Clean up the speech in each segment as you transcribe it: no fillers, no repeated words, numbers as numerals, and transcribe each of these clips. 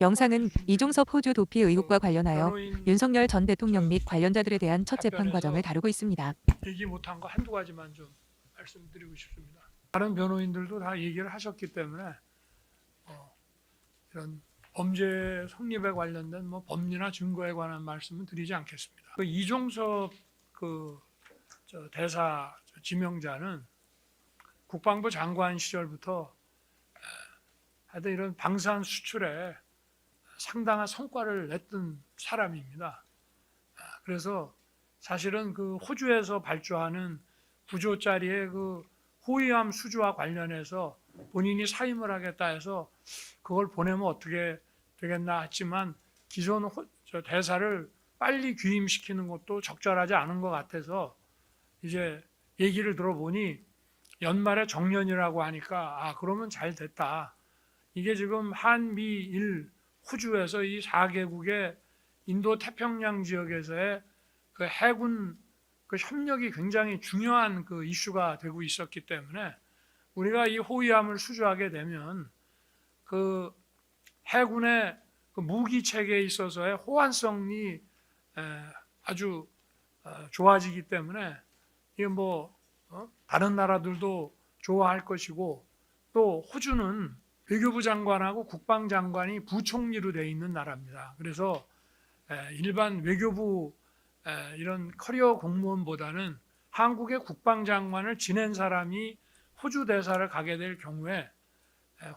영상은 이종섭 호주 도피 의혹과 관련하여 변호인 윤석열 전 대통령 및 관련자들에 대한 첫 재판 답변에서 과정을 다루고 있습니다. 얘기 못한 거 한두 가지만 좀 말씀드리고 싶습니다. 다른 변호인들도 다 얘기를 하셨기 때문에 이런 범죄 성립에 관련된 법리나 증거에 관한 말씀은 드리지 않겠습니다. 그 이종섭 대사 지명자는 국방부 장관 시절부터 하여튼 이런 방산 수출에 상당한 성과를 냈던 사람입니다. 그래서 사실은 그 호주에서 발주하는 9조짜리의 그 호위함 수주와 관련해서 본인이 사임을 하겠다 해서 그걸 보내면 어떻게 되겠나 했지만 기존 대사를 빨리 귀임시키는 것도 적절하지 않은 것 같아서 이제 얘기를 들어보니 연말에 정년이라고 하니까 그러면 잘 됐다. 이게 지금 한미일 호주에서 이 4개국의 인도 태평양 지역에서의 그 해군 그 협력이 굉장히 중요한 그 이슈가 되고 있었기 때문에 우리가 이 호위함을 수주하게 되면 그 해군의 그 무기 체계에 있어서의 호환성이 아주 좋아지기 때문에 이게 다른 나라들도 좋아할 것이고 또 호주는 외교부 장관하고 국방장관이 부총리로 되어 있는 나라입니다. 그래서 일반 외교부 이런 커리어 공무원보다는 한국의 국방장관을 지낸 사람이 호주 대사를 가게 될 경우에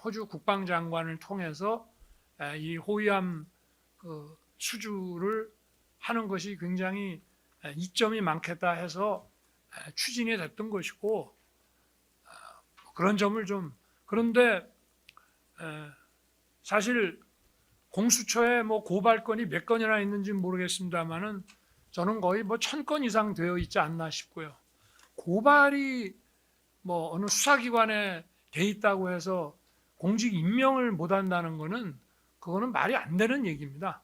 호주 국방장관을 통해서 이 호위함 수주를 하는 것이 굉장히 이점이 많겠다 해서 추진이 됐던 것이고 그런 점을 좀 그런데 사실 공수처에 고발건이 몇 건이나 있는지 모르겠습니다만은 저는 거의 1000건 이상 되어 있지 않나 싶고요. 고발이 어느 수사기관에 돼 있다고 해서 공직 임명을 못 한다는 거는 그거는 말이 안 되는 얘기입니다.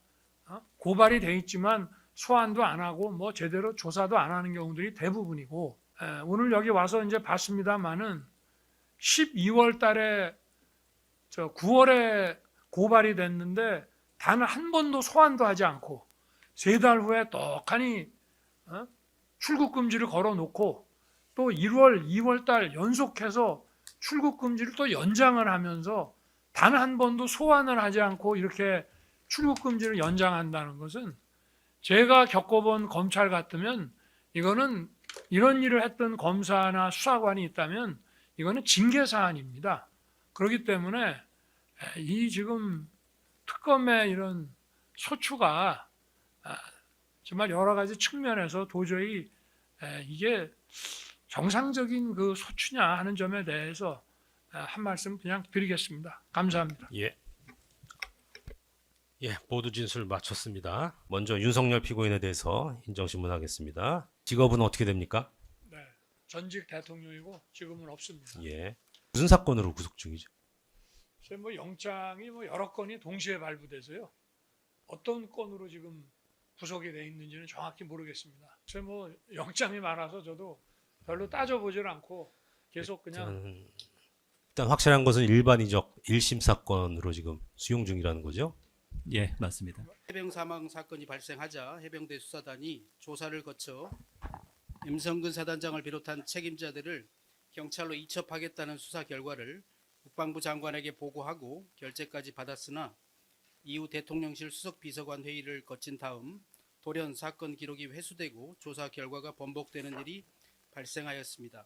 고발이 돼 있지만 소환도 안 하고 제대로 조사도 안 하는 경우들이 대부분이고 오늘 여기 와서 이제 봤습니다만은 12월 달에 9월에 고발이 됐는데 단 한 번도 소환도 하지 않고 3달 후에 떡하니 출국 금지를 걸어놓고 또 1월, 2월 달 연속해서 출국 금지를 또 연장을 하면서 단 한 번도 소환을 하지 않고 이렇게 출국 금지를 연장한다는 것은 제가 겪어본 검찰 같으면 이거는 이런 일을 했던 검사나 수사관이 있다면 이거는 징계 사안입니다. 그렇기 때문에 이 지금 특검의 이런 소추가 정말 여러 가지 측면에서 도저히 이게 정상적인 그 소추냐 하는 점에 대해서 한 말씀 그냥 드리겠습니다. 감사합니다. 예, 모두 진술 마쳤습니다. 먼저 윤석열 피고인에 대해서 인정신문하겠습니다. 직업은 어떻게 됩니까? 네, 전직 대통령이고 지금은 없습니다. 예, 무슨 사건으로 구속 중이죠? 영장이 여러 건이 동시에 발부돼서요. 어떤 건으로 지금 구속이 돼 있는지는 정확히 모르겠습니다. 영장이 많아서 저도 별로 따져보질 않고 계속 그냥 일단 확실한 것은 일반이적 1심 사건으로 지금 수용 중이라는 거죠? 예, 맞습니다. 해병 사망 사건이 발생하자 해병대 수사단이 조사를 거쳐 임성근 사단장을 비롯한 책임자들을 경찰로 이첩하겠다는 수사 결과를 국방부 장관에게 보고하고 결재까지 받았으나 이후 대통령실 수석비서관 회의를 거친 다음 돌연 사건 기록이 회수되고 조사 결과가 번복되는 일이 발생하였습니다.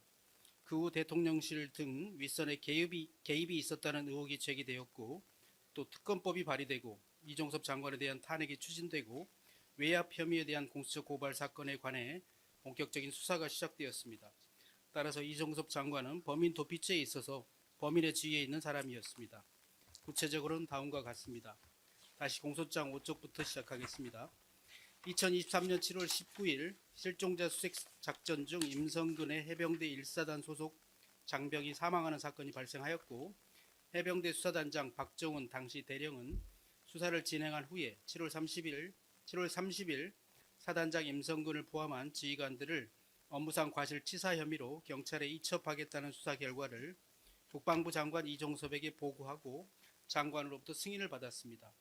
그 후 대통령실 등 윗선의 개입이 있었다는 의혹이 제기되었고 또 특검법이 발의되고 이종섭 장관에 대한 탄핵이 추진되고 외압 혐의에 대한 공수처 고발 사건에 관해 본격적인 수사가 시작되었습니다. 따라서 이종섭 장관은 범인 도피죄에 있어서 범인의 지위에 있는 사람이었습니다. 구체적으로는 다음과 같습니다. 다시 공소장 5쪽부터 시작하겠습니다. 2023년 7월 19일 실종자 수색 작전 중 임성근의 해병대 1사단 소속 장병이 사망하는 사건이 발생하였고 해병대 수사단장 박정훈 당시 대령은 수사를 진행한 후에 7월 30일 사단장 임성근을 포함한 지휘관들을 업무상 과실치사 혐의로 경찰에 이첩하겠다는 수사 결과를 국방부 장관 이종섭에게 보고하고 장관으로부터 승인을 받았습니다.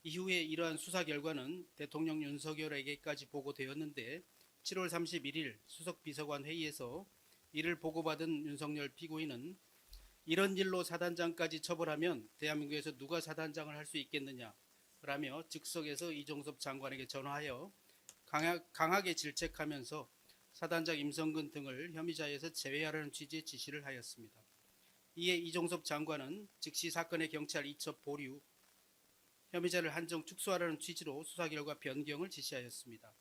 이후에 이러한 수사 결과는 대통령 윤석열에게까지 보고되었는데 7월 31일 수석비서관 회의에서 이를 보고받은 윤석열 피고인은 이런 일로 사단장까지 처벌하면 대한민국에서 누가 사단장을 할 수 있겠느냐 라며 즉석에서 이종섭 장관에게 전화하여 강하게 질책하면서 사단장 임성근 등을 혐의자에서 제외하라는 취지의 지시를 하였습니다. 이에 이종섭 장관은 즉시 사건의 경찰 이첩 보류, 혐의자를 한정 축소하라는 취지로 수사 결과 변경을 지시하였습니다.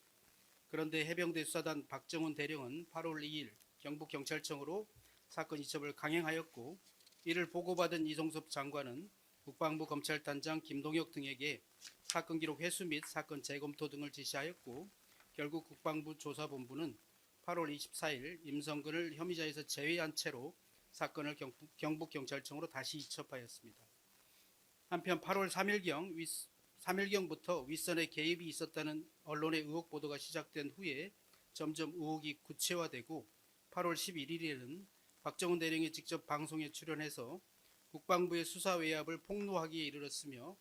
그런데 해병대 수사단 박정훈 대령은 8월 2일 경북경찰청으로 사건 이첩을 강행하였고, 이를 보고받은 이종섭 장관은 국방부 검찰단장 김동혁 등에게 사건 기록 회수 및 사건 재검토 등을 지시하였고, 결국 국방부 조사본부는 8월 24일 임성근을 혐의자에서 제외한 채로 사건을 경북경찰청으로 다시 이첩하였습니다. 한편 8월 3일경부터 윗선의 개입이 있었다는 언론의 의혹 보도가 시작된 후에 점점 의혹이 구체화되고 8월 11일에는 박정훈 대령이 직접 방송에 출연해서 국방부의 수사 외압을 폭로하기에 이르렀으며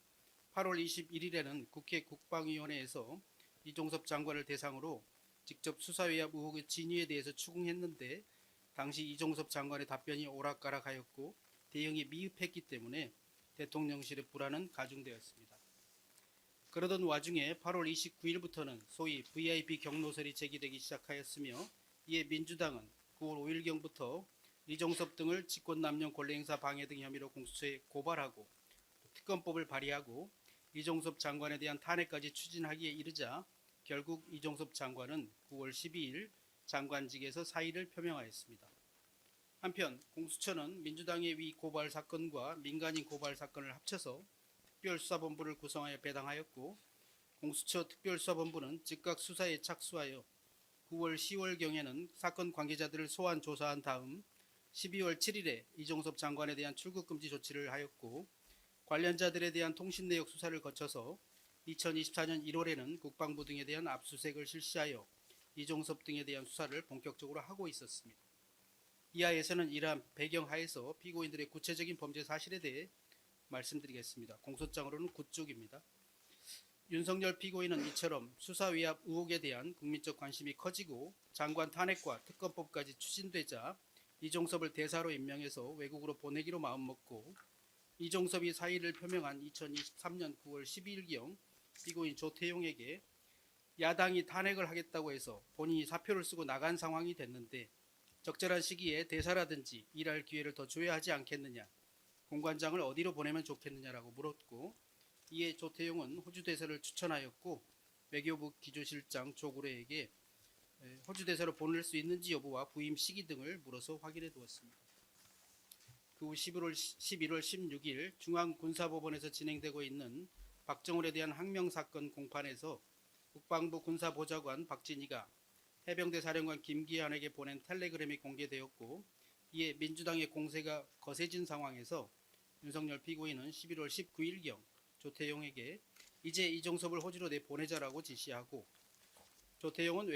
8월 21일에는 국회 국방위원회에서 이종섭 장관을 대상으로 직접 수사 외압 의혹의 진위에 대해서 추궁했는데 당시 이종섭 장관의 답변이 오락가락하였고 대응이 미흡했기 때문에 대통령실의 불안은 가중되었습니다. 그러던 와중에 8월 29일부터는 소위 VIP 경로설이 제기되기 시작하였으며, 이에 민주당은 9월 5일경부터 이종섭 등을 직권남용 권리행사 방해 등 혐의로 공수처에 고발하고 특검법을 발의하고 이종섭 장관에 대한 탄핵까지 추진하기에 이르자 결국 이종섭 장관은 9월 12일 장관직에서 사의를 표명하였습니다. 한편 공수처는 민주당의 위 고발 사건과 민간인 고발 사건을 합쳐서 특별수사본부를 구성하여 배당하였고, 공수처 특별수사본부는 즉각 수사에 착수하여 9월 10월경에는 사건 관계자들을 소환 조사한 다음 12월 7일에 이종섭 장관에 대한 출국금지 조치를 하였고, 관련자들에 대한 통신 내역 수사를 거쳐서 2024년 1월에는 국방부 등에 대한 압수수색을 실시하여 이종섭 등에 대한 수사를 본격적으로 하고 있었습니다. 이하에서는 이러한 배경 하에서 피고인들의 구체적인 범죄 사실에 대해 말씀드리겠습니다. 공소장으로는 9쪽입니다. 윤석열 피고인은 이처럼 수사 위압 의혹에 대한 국민적 관심이 커지고 장관 탄핵과 특검법까지 추진되자 이종섭을 대사로 임명해서 외국으로 보내기로 마음먹고, 이종섭이 사의를 표명한 2023년 9월 12일경 피고인 조태용에게 야당이 탄핵을 하겠다고 해서 본인이 사표를 쓰고 나간 상황이 됐는데 적절한 시기에 대사라든지 일할 기회를 더 줘야 하지 않겠느냐, 공관장을 어디로 보내면 좋겠느냐라고 물었고, 이에 조태용은 호주 대사를 추천하였고 외교부 기조실장 조구레에게 호주 대사로 보낼 수 있는지 여부와 부임 시기 등을 물어서 확인해 두었습니다. 그 후 11월 16일 중앙군사법원에서 진행되고 있는 박정훈에 대한 항명사건 공판에서 국방부 군사보좌관 박진희가 해병대 사령관 김기환에게 보낸 텔레그램이 공개되었고, 이에 민주당의 공세가 거세진 상황에서 윤석열 피고인은 11월 19일경 조태용에게 이제 이종섭을 호주로 내보내자라고 지시하고, 조태용은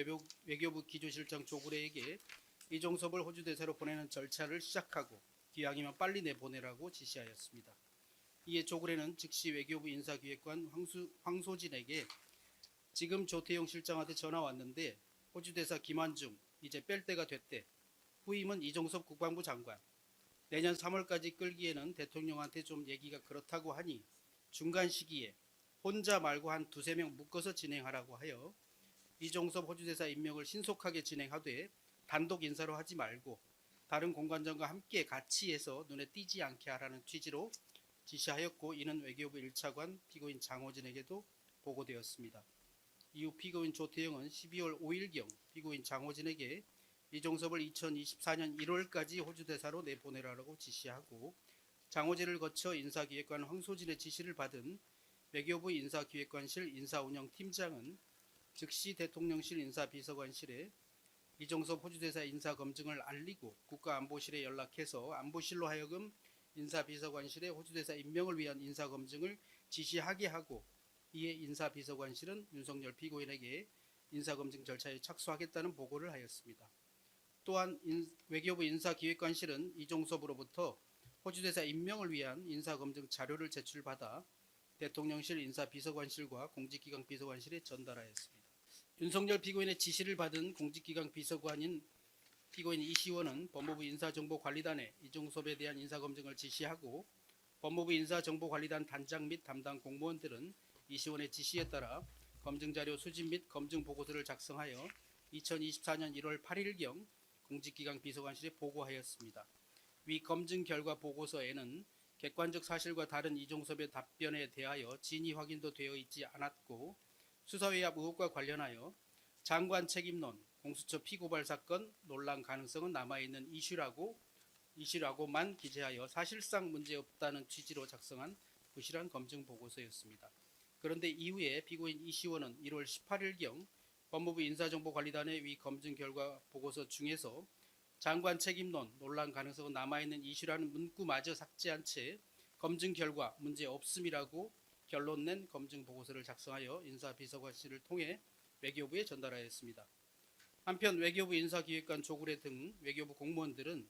외교부 기조실장 조구레에게 이종섭을 호주 대사로 보내는 절차를 시작하고 기왕이면 빨리 내보내라고 지시하였습니다. 이에 조구레는 즉시 외교부 인사기획관 황소진에게 지금 조태용 실장한테 전화 왔는데 호주 대사 김환중 이제 뺄 때가 됐대. 후임은 이종섭 국방부 장관. 내년 3월까지 끌기에는 대통령한테 좀 얘기가 그렇다고 하니 중간 시기에 혼자 말고 한 두세 명 묶어서 진행하라고 하여 이종섭 호주대사 임명을 신속하게 진행하되 단독 인사로 하지 말고 다른 공관장과 함께 같이 해서 눈에 띄지 않게 하라는 취지로 지시하였고, 이는 외교부 1차관 피고인 장호진에게도 보고되었습니다. 이후 피고인 조태용은 12월 5일경 피고인 장호진에게 이종섭을 2024년 1월까지 호주대사로 내보내라고 지시하고, 장호진을 거쳐 인사기획관 황소진의 지시를 받은 외교부 인사기획관실 인사운영팀장은 즉시 대통령실 인사비서관실에 이종섭 호주대사 인사검증을 알리고 국가안보실에 연락해서 안보실로 하여금 인사비서관실에 호주대사 임명을 위한 인사검증을 지시하게 하고, 이에 인사비서관실은 윤석열 피고인에게 인사검증 절차에 착수하겠다는 보고를 하였습니다. 또한 외교부 인사기획관실은 이종섭으로부터 호주대사 임명을 위한 인사검증 자료를 제출받아 대통령실 인사비서관실과 공직기강 비서관실에 전달하였습니다. 윤석열 피고인의 지시를 받은 공직기강 비서관인 피고인 이시원은 법무부 인사정보관리단에 이종섭에 대한 인사검증을 지시하고 법무부 인사정보관리단 단장 및 담당 공무원들은 이시원의 지시에 따라 검증자료 수집 및 검증보고서를 작성하여 2024년 1월 8일경 공직기강 비서관실에 보고하였습니다. 위 검증 결과 보고서에는 객관적 사실과 다른 이종섭의 답변에 대하여 진위 확인도 되어 있지 않았고 수사외압 의혹과 관련하여 장관 책임론, 공수처 피고발 사건 논란 가능성은 남아있는 이슈라고만 기재하여 사실상 문제없다는 취지로 작성한 부실한 검증 보고서였습니다. 그런데 이후에 피고인 이시원은 1월 18일경 법무부 인사정보관리단의 위 검증 결과 보고서 중에서 장관 책임론, 논란 가능성은 남아있는 이슈라는 문구마저 삭제한 채 검증 결과 문제 없음이라고 결론 낸 검증 보고서를 작성하여 인사비서관실을 통해 외교부에 전달하였습니다. 한편 외교부 인사기획관 조구래 등 외교부 공무원들은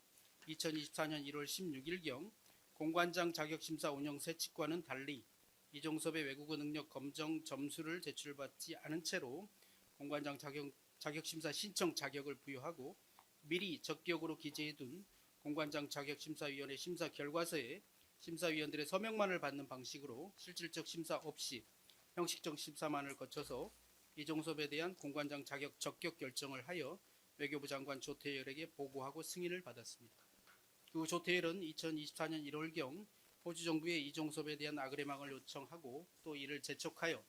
2024년 1월 16일경 공관장 자격심사 운영 세칙과는 달리 이종섭의 외국어 능력 검정 점수를 제출받지 않은 채로 공관장 자격심사 신청 자격을 부여하고 미리 적격으로 기재해둔 공관장 자격심사위원회 심사 결과서에 심사위원들의 서명만을 받는 방식으로 실질적 심사 없이 형식적 심사만을 거쳐서 이종섭에 대한 공관장 자격 적격 결정을 하여 외교부 장관 조태열에게 보고하고 승인을 받았습니다. 그 조태열은 2024년 1월경 호주 정부에 이종섭에 대한 아그레망을 요청하고 또 이를 재촉하여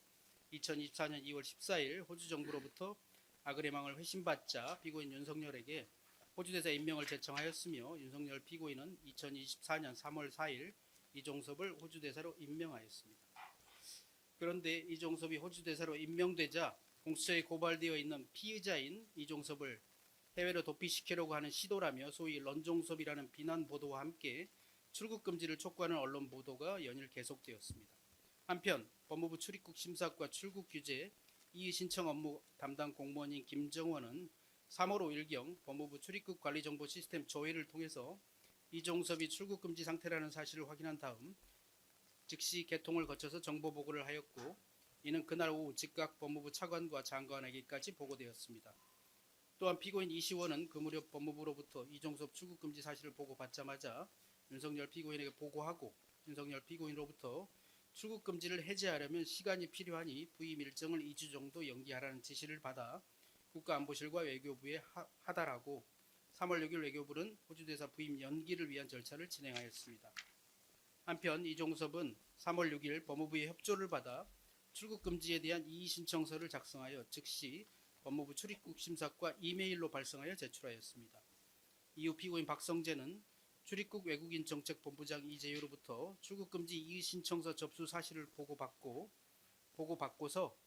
2024년 2월 14일 호주 정부로부터 아그레망을 회신받자 피고인 윤석열에게 호주대사 임명을 제청하였으며 윤석열 피고인은 2024년 3월 4일 이종섭을 호주대사로 임명하였습니다. 그런데 이종섭이 호주대사로 임명되자 공수처에 고발되어 있는 피의자인 이종섭을 해외로 도피시키려고 하는 시도라며 소위 런종섭이라는 비난 보도와 함께 출국 금지를 촉구하는 언론 보도가 연일 계속되었습니다. 한편 법무부 출입국 심사과 출국 규제 이의 신청 업무 담당 공무원인 김정원은 3월 5일경 법무부 출입국 관리정보 시스템 조회를 통해서 이종섭이 출국 금지 상태라는 사실을 확인한 다음 즉시 개통을 거쳐서 정보 보고를 하였고 이는 그날 오후 즉각 법무부 차관과 장관에게까지 보고되었습니다. 또한 피고인 이시원은 그 무렵 법무부로부터 이종섭 출국 금지 사실을 보고받자마자 윤석열 피고인에게 보고하고 윤석열 피고인으로부터 출국 금지를 해제하려면 시간이 필요하니 부임 일정을 2주 정도 연기하라는 지시를 받아 국가안보실과 외교부에 하달하고 3월 6일 외교부는 호주대사 부임 연기를 위한 절차를 진행하였습니다. 한편 이종섭은 3월 6일 법무부의 협조를 받아 출국 금지에 대한 이의 신청서를 작성하여 즉시 법무부 출입국 심사과 이메일로 발송하여 제출하였습니다. 이후 피고인 박성재는 출입국 외국인 정책본부장 이재유로부터 출국 금지 이의 신청서 접수 사실을 보고받고서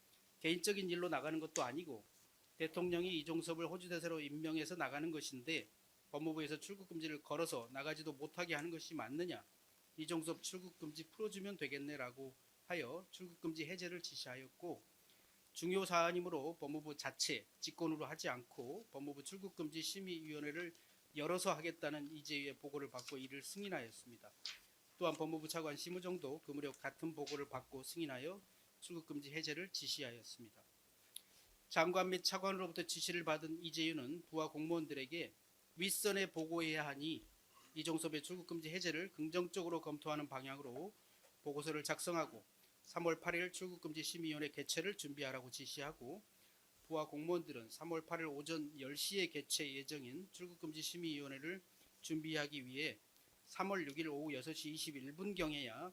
개인적인 일로 나가는 것도 아니고 대통령이 이종섭을 호주대사로 임명해서 나가는 것인데 법무부에서 출국 금지를 걸어서 나가지도 못하게 하는 것이 맞느냐? 이종섭 출국 금지 풀어주면 되겠네라고 하여 출국 금지 해제를 지시하였고 중요 사안이므로 법무부 자체 직권으로 하지 않고 법무부 출국 금지 심의위원회를 열어서 하겠다는 이재유의 보고를 받고 이를 승인하였습니다. 또한 법무부 차관 심우정도 그 무렵 같은 보고를 받고 승인하여 출국 금지 해제를 지시하였습니다. 장관 및 차관으로부터 지시를 받은 이재유는 부하 공무원들에게 윗선에 보고해야 하니 이종섭의 출국금지 해제를 긍정적으로 검토하는 방향으로 보고서를 작성하고 3월 8일 출국금지 심의위원회 개최를 준비하라고 지시하고 부하 공무원들은 3월 8일 오전 10시에 개최 예정인 출국금지 심의위원회를 준비하기 위해 3월 6일 오후 6시 21분경에야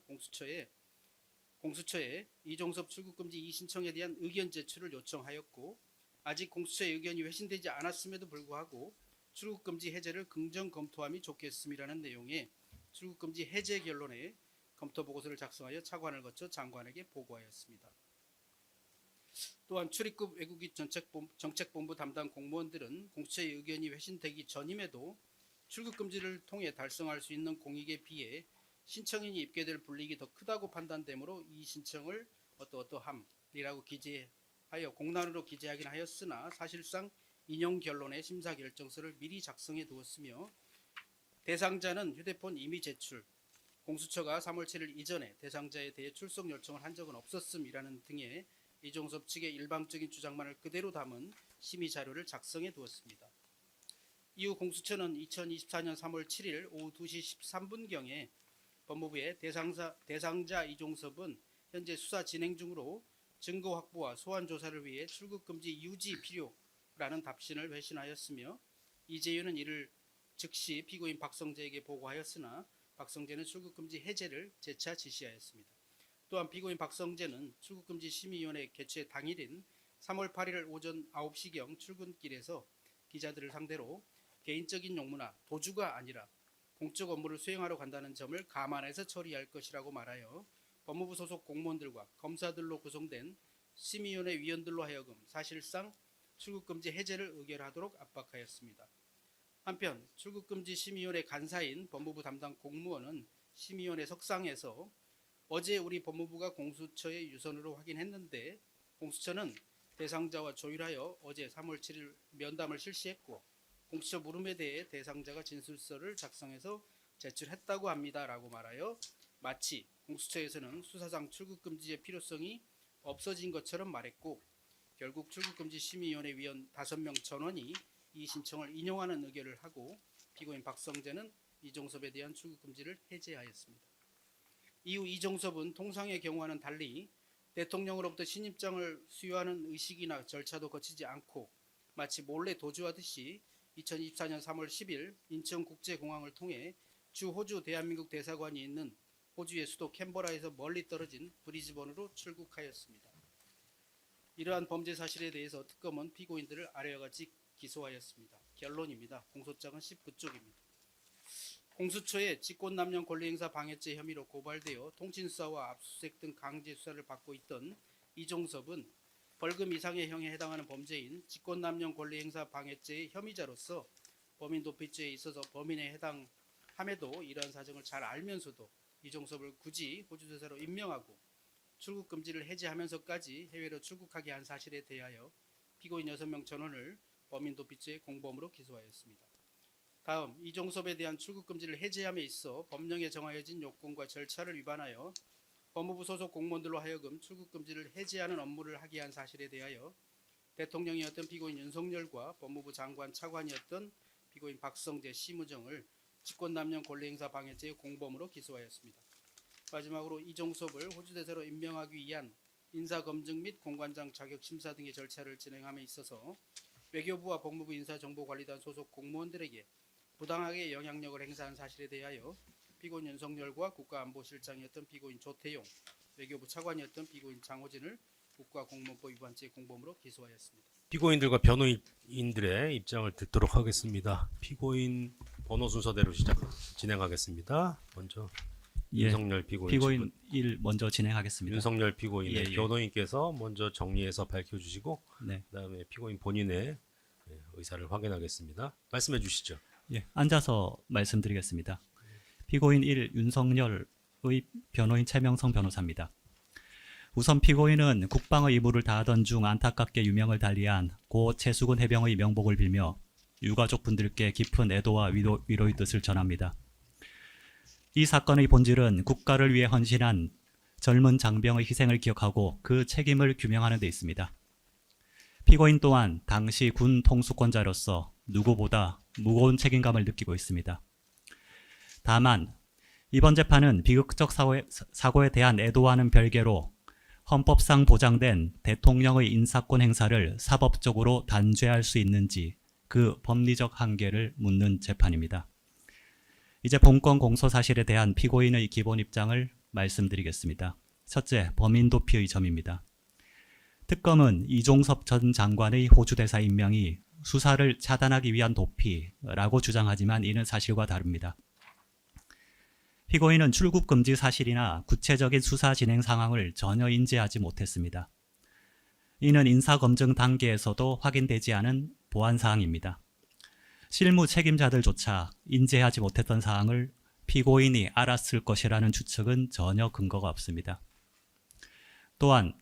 공수처에 이종섭 출국금지 이의 신청에 대한 의견 제출을 요청하였고 아직 공수처의 의견이 회신되지 않았음에도 불구하고 출국금지 해제를 긍정 검토함이 좋겠음이라는 내용의 출국금지 해제 결론에 검토 보고서를 작성하여 차관을 거쳐 장관에게 보고하였습니다. 또한 출입국 외국인 정책본부 담당 공무원들은 공수처의 의견이 회신되기 전임에도 출국금지를 통해 달성할 수 있는 공익에 비해 신청인이 입게 될 불이익이 더 크다고 판단되므로 이 신청을 어떠어떠함이라고 기재하여 공란으로 기재하긴 하였으나 사실상 인용 결론의 심사 결정서를 미리 작성해 두었으며 대상자는 휴대폰 임의 제출, 공수처가 3월 7일 이전에 대상자에 대해 출석 요청을 한 적은 없었음이라는 등의 이종섭 측의 일방적인 주장만을 그대로 담은 심의 자료를 작성해 두었습니다. 이후 공수처는 2024년 3월 7일 오후 2시 13분경에 법무부에 대상자 이종섭은 현재 수사 진행 중으로 증거 확보와 소환 조사를 위해 출국 금지 유지 필요라는 답신을 회신하였으며 이재윤은 이를 즉시 피고인 박성재에게 보고하였으나 박성재는 출국금지 해제를 재차 지시하였습니다. 또한 피고인 박성재는 출국금지 심의위원회 개최 당일인 3월 8일 오전 9시경 출근길에서 기자들을 상대로 개인적인 용무나 도주가 아니라 공적 업무를 수행하러 간다는 점을 감안해서 처리할 것이라고 말하여 법무부 소속 공무원들과 검사들로 구성된 심의위원회 위원들로 하여금 사실상 출국금지 해제를 의결하도록 압박하였습니다. 한편 출국금지 심의위원회 간사인 법무부 담당 공무원은 심의위원회 석상에서 어제 우리 법무부가 공수처의 유선으로 확인했는데 공수처는 대상자와 조율하여 어제 3월 7일 면담을 실시했고 공수처 물음에 대해 대상자가 진술서를 작성해서 제출했다고 합니다라고 말하여 마치 공수처에서는 수사상 출국금지의 필요성이 없어진 것처럼 말했고 결국 출국금지 심의위원회 위원 5명 전원이 이 신청을 인용하는 의결을 하고 피고인 박성재는 이종섭에 대한 출국금지를 해제하였습니다. 이후 이종섭은 통상의 경우와는 달리 대통령으로부터 신입장을 수여하는 의식이나 절차도 거치지 않고 마치 몰래 도주하듯이 2024년 3월 10일 인천국제공항을 통해 주 호주 대한민국 대사관이 있는 호주의 수도 캔버라에서 멀리 떨어진 브리즈번으로 출국하였습니다. 이러한 범죄 사실에 대해서 특검은 피고인들을 아래와 같이 기소하였습니다. 결론입니다. 공소장은 19쪽입니다. 공수처의 직권남용 권리행사 방해죄 혐의로 고발되어 통신수사와 압수수색 등 강제 수사를 받고 있던 이종섭은 벌금 이상의 형에 해당하는 범죄인 직권남용 권리행사 방해죄의 혐의자로서 범인도피죄에 있어서 범인에 해당함에도 이러한 사정을 잘 알면서도 이종섭을 굳이 호주대사로 임명하고 출국금지를 해제하면서까지 해외로 출국하게 한 사실에 대하여 피고인 6명 전원을 범인도피죄 공범으로 기소하였습니다. 다음 이종섭에 대한 출국금지를 해제함에 있어 법령에 정하여진 요건과 절차를 위반하여 법무부 소속 공무원들로 하여금 출국금지를 해제하는 업무를 하게 한 사실에 대하여 대통령이었던 피고인 윤석열과 법무부 장관 차관이었던 피고인 박성재, 심우정을 직권남용 권리행사 방해죄의 공범으로 기소하였습니다. 마지막으로 이종섭을 호주대사로 임명하기 위한 인사검증 및 공관장 자격심사 등의 절차를 진행함에 있어서 외교부와 법무부 인사정보관리단 소속 공무원들에게 부당하게 영향력을 행사한 사실에 대하여 피고인 윤석열과 국가안보실장이었던 피고인 조태용, 외교부 차관이었던 피고인 장호진을 국가공무원법 위반죄 공범으로 기소하였습니다. 피고인들과 변호인들의 입장을 듣도록 하겠습니다. 피고인 번호 순서대로 진행하겠습니다. 먼저 윤석열 피고인, 피고인 1 먼저 진행하겠습니다. 윤석열 피고인의 예. 변호인께서 먼저 정리해서 밝혀주시고 네. 그다음에 피고인 본인의 의사를 확인하겠습니다. 말씀해 주시죠. 예, 앉아서 말씀드리겠습니다. 피고인 1 윤석열의 변호인 최명성 변호사입니다. 우선 피고인은 국방의 임무를 다하던 중 안타깝게 유명을 달리한 고 최수근 해병의 명복을 빌며 유가족 분들께 깊은 애도와 위로의 뜻을 전합니다. 이 사건의 본질은 국가를 위해 헌신한 젊은 장병의 희생을 기억하고 그 책임을 규명하는 데 있습니다. 피고인 또한 당시 군 통수권자로서 누구보다 무거운 책임감을 느끼고 있습니다. 다만 이번 재판은 비극적 사고에 대한 애도와는 별개로 헌법상 보장된 대통령의 인사권 행사를 사법적으로 단죄할 수 있는지 그 법리적 한계를 묻는 재판입니다. 이제 본건 공소 사실에 대한 피고인의 기본 입장을 말씀드리겠습니다. 첫째, 범인 도피의 점입니다. 특검은 이종섭 전 장관의 호주 대사 임명이 수사를 차단하기 위한 도피라고 주장하지만 이는 사실과 다릅니다. 피고인은 출국 금지 사실이나 구체적인 수사 진행 상황을 전혀 인지하지 못했습니다. 이는 인사검증 단계에서도 확인되지 않은 보안 사항입니다. 실무 책임자들조차 인지하지 못했던 사항을 피고인이 알았을 것이라는 추측은 전혀 근거가 없습니다. 또한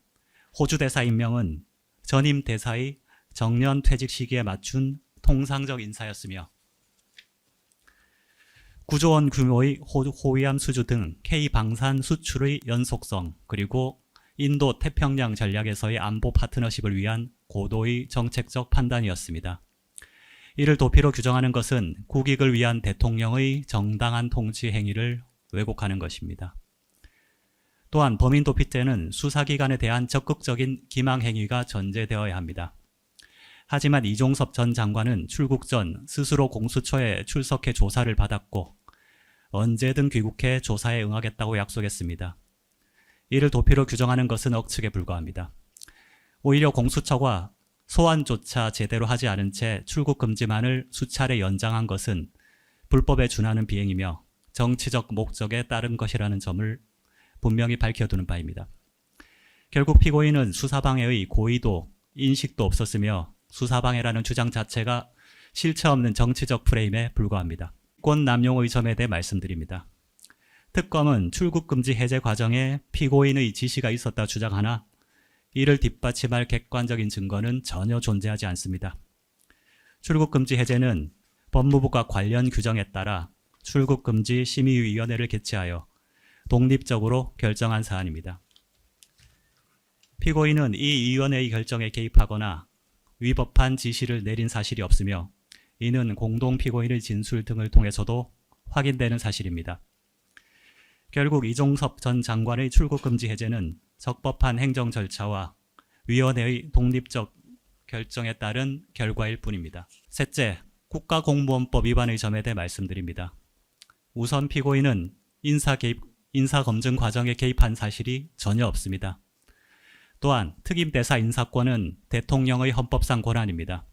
호주 대사 임명은 전임 대사의 정년 퇴직 시기에 맞춘 통상적 인사였으며 9조 원 규모의 호위함 수주 등 K-방산 수출의 연속성, 그리고 인도 태평양 전략에서의 안보 파트너십을 위한 고도의 정책적 판단이었습니다. 이를 도피로 규정하는 것은 국익을 위한 대통령의 정당한 통치 행위를 왜곡하는 것입니다. 또한 범인 도피죄는 수사기관에 대한 적극적인 기망 행위가 전제되어야 합니다. 하지만 이종섭 전 장관은 출국 전 스스로 공수처에 출석해 조사를 받았고 언제든 귀국해 조사에 응하겠다고 약속했습니다. 이를 도피로 규정하는 것은 억측에 불과합니다. 오히려 공수처가 소환조차 제대로 하지 않은 채 출국 금지만을 수차례 연장한 것은 불법에 준하는 비행이며 정치적 목적에 따른 것이라는 점을 분명히 밝혀두는 바입니다. 결국 피고인은 수사방해의 고의도, 인식도 없었으며 수사방해라는 주장 자체가 실체 없는 정치적 프레임에 불과합니다. 권 남용의 점에 대해 말씀드립니다. 특검은 출국 금지 해제 과정에 피고인의 지시가 있었다 주장하나 이를 뒷받침할 객관적인 증거는 전혀 존재하지 않습니다. 출국 금지 해제는 법무부가 관련 규정에 따라 출국 금지 심의위원회를 개최하여 독립적으로 결정한 사안입니다. 피고인은 이 위원회의 결정에 개입하거나 위법한 지시를 내린 사실이 없으며 이는 공동 피고인의 진술 등을 통해서도 확인되는 사실입니다. 결국 이종섭 전 장관의 출국 금지 해제는 적법한 행정 절차와 위원회의 독립적 결정에 따른 결과일 뿐입니다. 셋째, 국가공무원법 위반의 점에 대해 말씀드립니다. 우선 피고인은 인사검증 과정에 개입한 사실이 전혀 없습니다. 또한 특임대사 인사권은 대통령의 헌법상 권한입니다.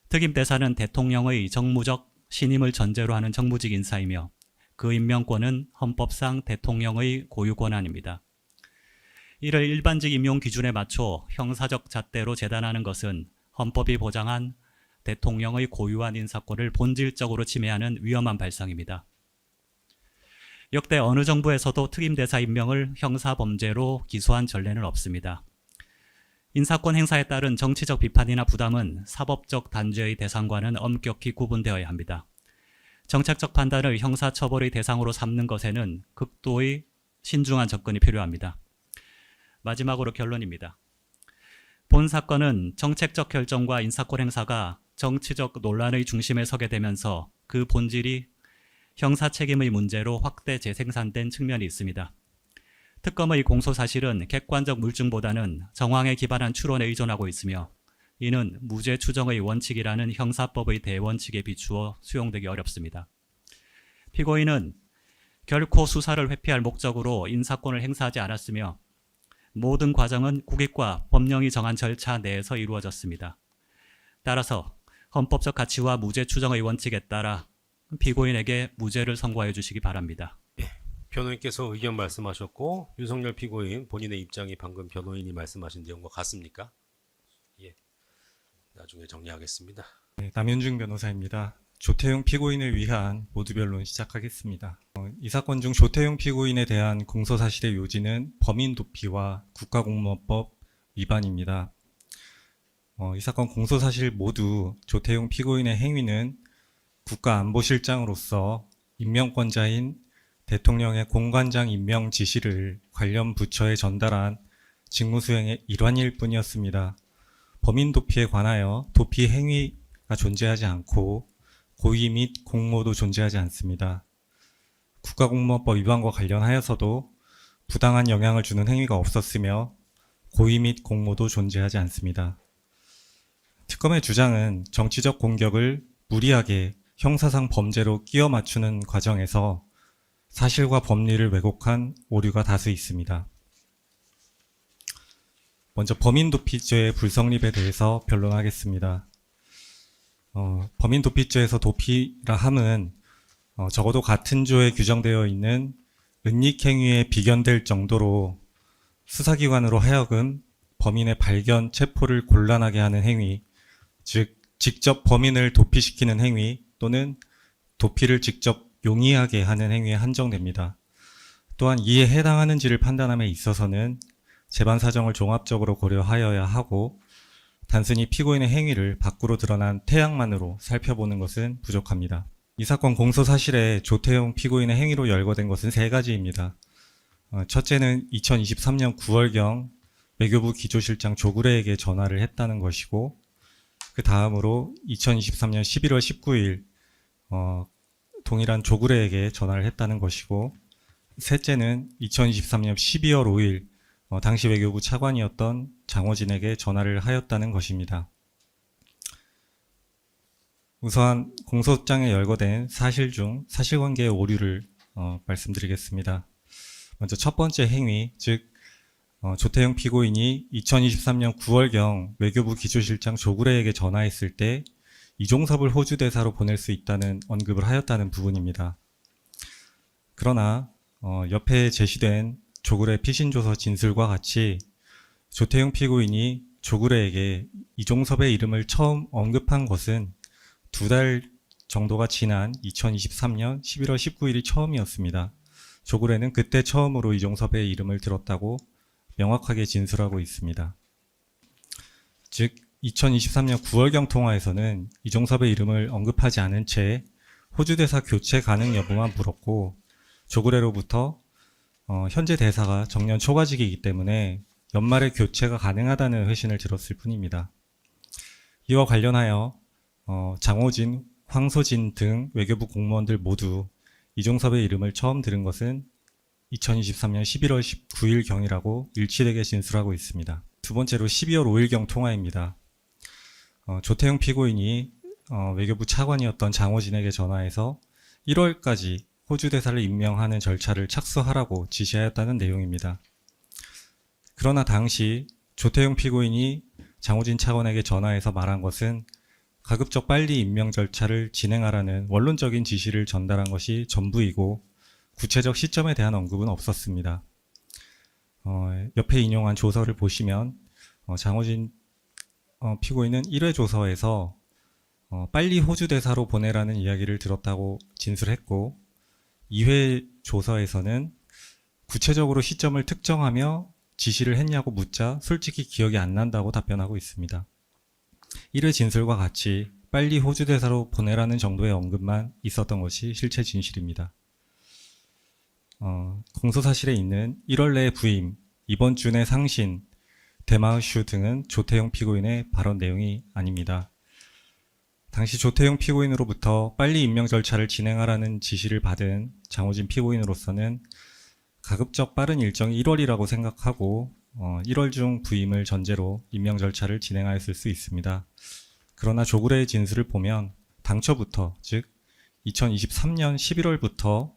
특임대사는 대통령의 정무적 신임을 전제로 하는 정무직 인사이며 그 임명권은 헌법상 대통령의 고유 권한입니다. 이를 일반직 임용 기준에 맞춰 형사적 잣대로 재단하는 것은 헌법이 보장한 대통령의 고유한 인사권을 본질적으로 침해하는 위험한 발상입니다. 역대 어느 정부에서도 특임대사 임명을 형사범죄로 기소한 전례는 없습니다. 인사권 행사에 따른 정치적 비판이나 부담은 사법적 단죄의 대상과는 엄격히 구분되어야 합니다. 정책적 판단을 형사처벌의 대상으로 삼는 것에는 극도의 신중한 접근이 필요합니다. 마지막으로 결론입니다. 본 사건은 정책적 결정과 인사권 행사가 정치적 논란의 중심에 서게 되면서 그 본질이 형사 책임의 문제로 확대 재생산된 측면이 있습니다. 특검의 공소사실은 객관적 물증보다는 정황에 기반한 추론에 의존하고 있으며 이는 무죄 추정의 원칙이라는 형사법의 대원칙에 비추어 수용되기 어렵습니다. 피고인은 결코 수사를 회피할 목적으로 인사권을 행사하지 않았으며 모든 과정은 국익과 법령이 정한 절차 내에서 이루어졌습니다. 따라서 헌법적 가치와 무죄 추정의 원칙에 따라 피고인에게 무죄를 선고해 주시기 바랍니다. 변호인께서 의견 말씀하셨고 윤석열 피고인 본인의 입장이 방금 변호인이 말씀하신 내용과 같습니까? 예, 나중에 정리하겠습니다. 네, 남현중 변호사입니다. 조태용 피고인을 위한 모두 변론 시작하겠습니다. 이 사건 중 조태용 피고인에 대한 공소사실의 요지는 범인 도피와 국가공무원법 위반입니다. 이 사건 공소사실 모두 조태용 피고인의 행위는 국가안보실장으로서 임명권자인 대통령의 공관장 임명 지시를 관련 부처에 전달한 직무수행의 일환일 뿐이었습니다. 범인 도피에 관하여 도피 행위가 존재하지 않고 고의 및 공모도 존재하지 않습니다. 국가공무원법 위반과 관련하여서도 부당한 영향을 주는 행위가 없었으며 고의 및 공모도 존재하지 않습니다. 특검의 주장은 정치적 공격을 무리하게 형사상 범죄로 끼워 맞추는 과정에서 사실과 법리를 왜곡한 오류가 다수 있습니다. 먼저 범인 도피죄의 불성립에 대해서 변론하겠습니다. 범인 도피죄에서 도피라 함은 적어도 같은 조에 규정되어 있는 은닉행위에 비견될 정도로 수사기관으로 하여금 범인의 발견, 체포를 곤란하게 하는 행위, 즉 직접 범인을 도피시키는 행위 또는 도피를 직접 용이하게 하는 행위에 한정됩니다. 또한 이에 해당하는지를 판단함에 있어서는 재반 사정을 종합적으로 고려하여야 하고 단순히 피고인의 행위를 밖으로 드러난 태양만으로 살펴보는 것은 부족합니다. 이 사건 공소 사실에 조태용 피고인의 행위로 열거된 것은 세 가지입니다. 첫째는 2023년 9월경 외교부 기조실장 조구레에게 전화를 했다는 것이고, 그 다음으로 2023년 11월 19일 동일한 조구레에게 전화를 했다는 것이고, 셋째는 2023년 12월 5일 당시 외교부 차관이었던 장호진에게 전화를 하였다는 것입니다. 우선 공소장에 열거된 사실 중 사실관계의 오류를 말씀드리겠습니다. 먼저 첫 번째 행위, 즉 조태용 피고인이 2023년 9월경 외교부 기조실장 조구레에게 전화했을 때 이종섭을 호주 대사로 보낼 수 있다는 언급을 하였다는 부분입니다. 그러나 옆에 제시된 조구레 피신조서 진술과 같이 조태용 피고인이 조구레에게 이종섭의 이름을 처음 언급한 것은 2달 정도가 지난 2023년 11월 19일이 처음이었습니다. 조구레는 그때 처음으로 이종섭의 이름을 들었다고 명확하게 진술하고 있습니다. 즉 2023년 9월경 통화에서는 이종섭의 이름을 언급하지 않은 채 호주 대사 교체 가능 여부만 물었고, 조구레로부터 현재 대사가 정년 초과직이기 때문에 연말에 교체가 가능하다는 회신을 들었을 뿐입니다. 이와 관련하여 장호진, 황소진 등 외교부 공무원들 모두 이종섭의 이름을 처음 들은 것은 2023년 11월 19일경이라고 일치되게 진술하고 있습니다. 두 번째로 12월 5일경 통화입니다. 조태용 피고인이 외교부 차관이었던 장호진에게 전화해서 1월까지 호주 대사를 임명하는 절차를 착수하라고 지시하였다는 내용입니다. 그러나 당시 조태용 피고인이 장호진 차관에게 전화해서 말한 것은 가급적 빨리 임명 절차를 진행하라는 원론적인 지시를 전달한 것이 전부이고, 구체적 시점에 대한 언급은 없었습니다. 옆에 인용한 조서를 보시면 장호진 피고인은 1회 조서에서 빨리 호주 대사로 보내라는 이야기를 들었다고 진술했고, 2회 조서에서는 구체적으로 시점을 특정하며 지시를 했냐고 묻자 솔직히 기억이 안 난다고 답변하고 있습니다. 1회 진술과 같이 빨리 호주 대사로 보내라는 정도의 언급만 있었던 것이 실체 진실입니다. 공소사실에 있는 1월 내 부임, 이번 주 내 상신, 대마우슈 등은 조태용 피고인의 발언 내용이 아닙니다. 당시 조태용 피고인으로부터 빨리 임명 절차를 진행하라는 지시를 받은 장호진 피고인으로서는 가급적 빠른 일정이 1월이라고 생각하고 1월 중 부임을 전제로 임명 절차를 진행하였을 수 있습니다. 그러나 조구레의 진술을 보면 당초부터, 즉 2023년 11월부터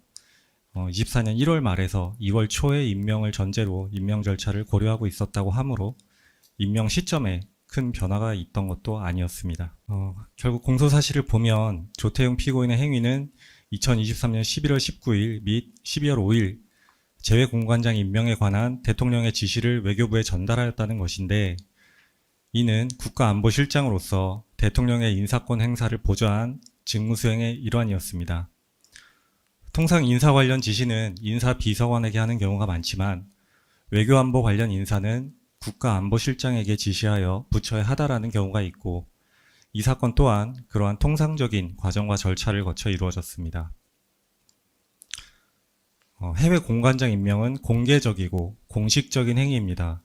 24년 1월 말에서 2월 초에 임명을 전제로 임명 절차를 고려하고 있었다고 하므로 임명 시점에 큰 변화가 있던 것도 아니었습니다. 결국 공소사실을 보면 조태용 피고인의 행위는 2023년 11월 19일 및 12월 5일 재외공관장 임명에 관한 대통령의 지시를 외교부에 전달하였다는 것인데, 이는 국가안보실장으로서 대통령의 인사권 행사를 보좌한 직무수행의 일환이었습니다. 통상 인사 관련 지시는 인사비서관에게 하는 경우가 많지만 외교안보 관련 인사는 국가안보실장에게 지시하여 부처에 하달하는 경우가 있고, 이 사건 또한 그러한 통상적인 과정과 절차를 거쳐 이루어졌습니다. 해외 공관장 임명은 공개적이고 공식적인 행위입니다.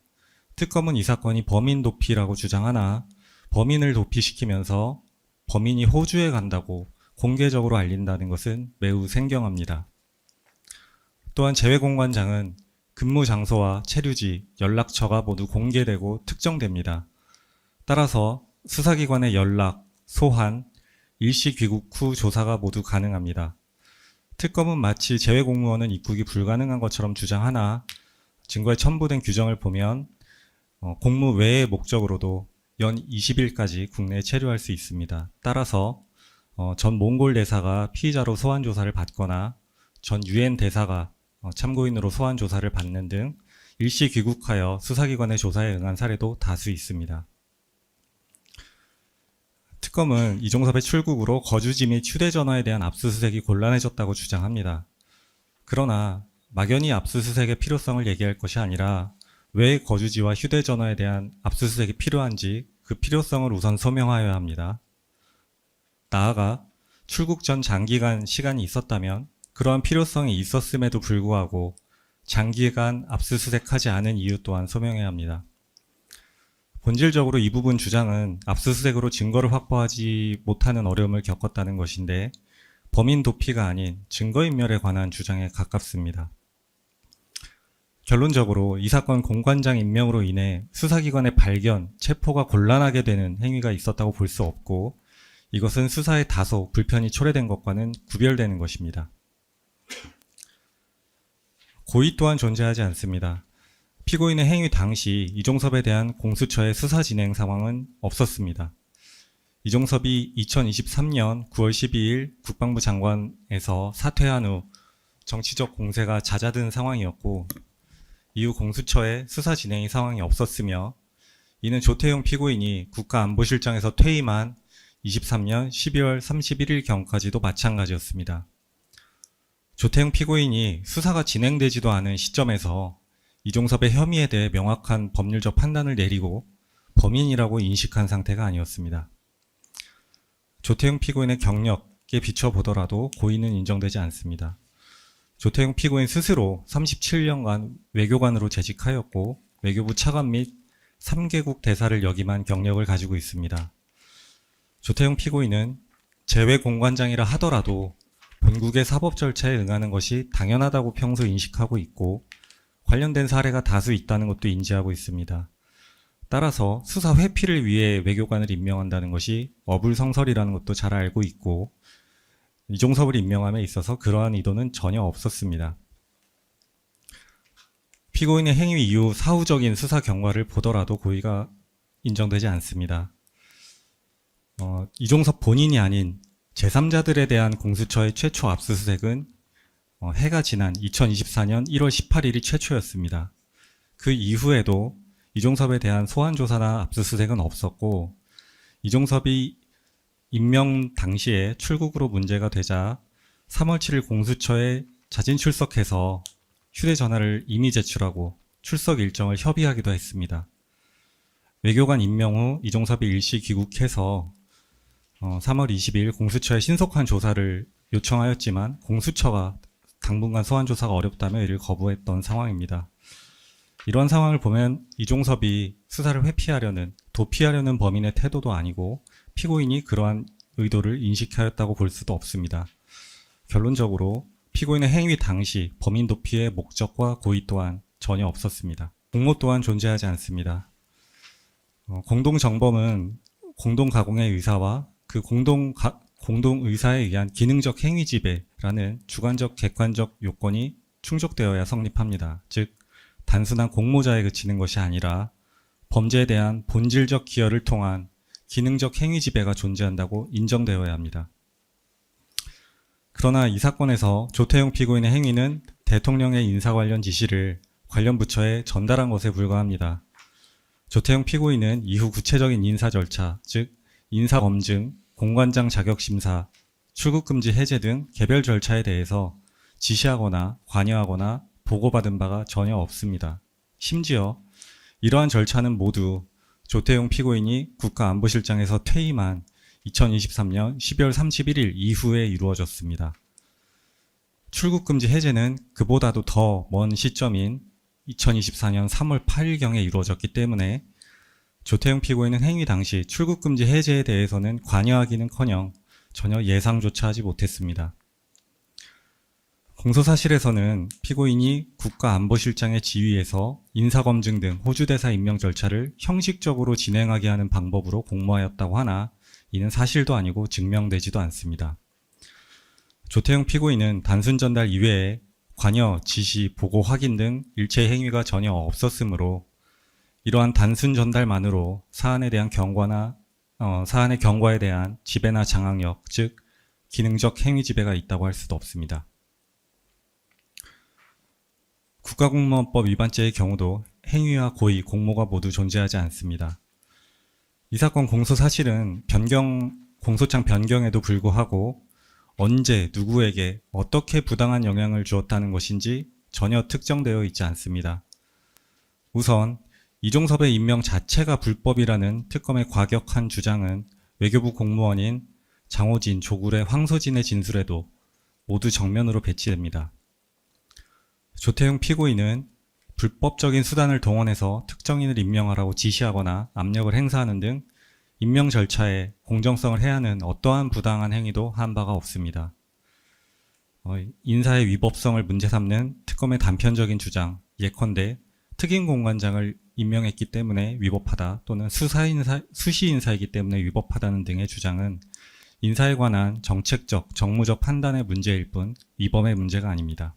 특검은 이 사건이 범인 도피라고 주장하나 범인을 도피시키면서 범인이 호주에 간다고 공개적으로 알린다는 것은 매우 생경합니다. 또한 재외공관장은 근무 장소와 체류지, 연락처가 모두 공개되고 특정됩니다. 따라서 수사기관의 연락, 소환, 일시 귀국 후 조사가 모두 가능합니다. 특검은 마치 재외공무원은 입국이 불가능한 것처럼 주장하나 증거에 첨부된 규정을 보면 공무 외의 목적으로도 연 20일까지 국내에 체류할 수 있습니다. 따라서 전 몽골 대사가 피의자로 소환 조사를 받거나 전 유엔 대사가 참고인으로 소환 조사를 받는 등 일시 귀국하여 수사기관의 조사에 응한 사례도 다수 있습니다. 특검은 이종섭의 출국으로 거주지 및 휴대전화에 대한 압수수색이 곤란해졌다고 주장합니다. 그러나 막연히 압수수색의 필요성을 얘기할 것이 아니라 왜 거주지와 휴대전화에 대한 압수수색이 필요한지 그 필요성을 우선 소명하여야 합니다. 나아가 출국 전 장기간 시간이 있었다면 그러한 필요성이 있었음에도 불구하고 장기간 압수수색하지 않은 이유 또한 소명해야 합니다. 본질적으로 이 부분 주장은 압수수색으로 증거를 확보하지 못하는 어려움을 겪었다는 것인데 범인 도피가 아닌 증거인멸에 관한 주장에 가깝습니다. 결론적으로 이 사건 공관장 임명으로 인해 수사기관의 발견, 체포가 곤란하게 되는 행위가 있었다고 볼 수 없고 이것은 수사에 다소 불편이 초래된 것과는 구별되는 것입니다. 고의 또한 존재하지 않습니다. 피고인의 행위 당시 이종섭에 대한 공수처의 수사 진행 상황은 없었습니다. 이종섭이 2023년 9월 12일 국방부 장관에서 사퇴한 후 정치적 공세가 잦아든 상황이었고 이후 공수처의 수사 진행 상황이 없었으며 이는 조태용 피고인이 국가안보실장에서 퇴임한 23년 12월 31일경까지도 마찬가지였습니다. 조태용 피고인이 수사가 진행되지도 않은 시점에서 이종섭의 혐의에 대해 명확한 법률적 판단을 내리고 범인이라고 인식한 상태가 아니었습니다. 조태용 피고인의 경력에 비춰보더라도 고의는 인정되지 않습니다. 조태용 피고인 스스로 37년간 외교관으로 재직하였고 외교부 차관 및 3개국 대사를 역임한 경력을 가지고 있습니다. 조태용 피고인은 재외공관장이라 하더라도 본국의 사법 절차에 응하는 것이 당연하다고 평소 인식하고 있고 관련된 사례가 다수 있다는 것도 인지하고 있습니다. 따라서 수사 회피를 위해 외교관을 임명한다는 것이 어불성설이라는 것도 잘 알고 있고 이종섭을 임명함에 있어서 그러한 의도는 전혀 없었습니다. 피고인의 행위 이후 사후적인 수사 경과를 보더라도 고의가 인정되지 않습니다. 이종섭 본인이 아닌 제3자들에 대한 공수처의 최초 압수수색은 해가 지난 2024년 1월 18일이 최초였습니다. 그 이후에도 이종섭에 대한 소환조사나 압수수색은 없었고 이종섭이 임명 당시에 출국으로 문제가 되자 3월 7일 공수처에 자진 출석해서 휴대전화를 이미 제출하고 출석 일정을 협의하기도 했습니다. 외교관 임명 후 이종섭이 일시 귀국해서 3월 20일 공수처에 신속한 조사를 요청하였지만 공수처가 당분간 소환조사가 어렵다며 이를 거부했던 상황입니다. 이런 상황을 보면 이종섭이 수사를 회피하려는, 도피하려는 범인의 태도도 아니고 피고인이 그러한 의도를 인식하였다고 볼 수도 없습니다. 결론적으로 피고인의 행위 당시 범인 도피의 목적과 고의 또한 전혀 없었습니다. 공모 또한 존재하지 않습니다. 공동정범은 공동가공의 의사와 그 공동의사에 의한 기능적 행위지배라는 주관적 객관적 요건이 충족되어야 성립합니다. 즉 단순한 공모자에 그치는 것이 아니라 범죄에 대한 본질적 기여를 통한 기능적 행위지배가 존재한다고 인정되어야 합니다. 그러나 이 사건에서 조태용 피고인의 행위는 대통령의 인사 관련 지시를 관련 부처에 전달한 것에 불과합니다. 조태용 피고인은 이후 구체적인 인사 절차, 즉 인사검증, 공관장 자격심사, 출국금지 해제 등 개별 절차에 대해서 지시하거나 관여하거나 보고받은 바가 전혀 없습니다. 심지어 이러한 절차는 모두 조태용 피고인이 국가안보실장에서 퇴임한 2023년 12월 31일 이후에 이루어졌습니다. 출국금지 해제는 그보다도 더 먼 시점인 2024년 3월 8일경에 이루어졌기 때문에 조태용 피고인은 행위 당시 출국금지 해제에 대해서는 관여하기는커녕 전혀 예상조차 하지 못했습니다. 공소사실에서는 피고인이 국가안보실장의 지휘에서 인사검증 등 호주대사 임명 절차를 형식적으로 진행하게 하는 방법으로 공모하였다고 하나 이는 사실도 아니고 증명되지도 않습니다. 조태용 피고인은 단순 전달 이외에 관여, 지시, 보고, 확인 등 일체의 행위가 전혀 없었으므로 이러한 단순 전달만으로 사안의 경과에 대한 지배나 장악력, 즉 기능적 행위 지배가 있다고 할 수도 없습니다. 국가공무원법 위반죄의 경우도 행위와 고의, 공모가 모두 존재하지 않습니다. 이 사건 공소 사실은 공소장 변경에도 불구하고 언제, 누구에게 어떻게 부당한 영향을 주었다는 것인지 전혀 특정되어 있지 않습니다. 우선 이종섭의 임명 자체가 불법이라는 특검의 과격한 주장은 외교부 공무원인 장호진, 조굴의 황소진의 진술에도 모두 정면으로 배치됩니다. 조태용 피고인은 불법적인 수단을 동원해서 특정인을 임명하라고 지시하거나 압력을 행사하는 등 임명 절차에 공정성을 해하는 어떠한 부당한 행위도 한 바가 없습니다. 인사의 위법성을 문제 삼는 특검의 단편적인 주장, 예컨대 특임공관장을 임명했기 때문에 위법하다 또는 수시인사이기 때문에 위법하다는 등의 주장은 인사에 관한 정책적, 정무적 판단의 문제일 뿐 위법의 문제가 아닙니다.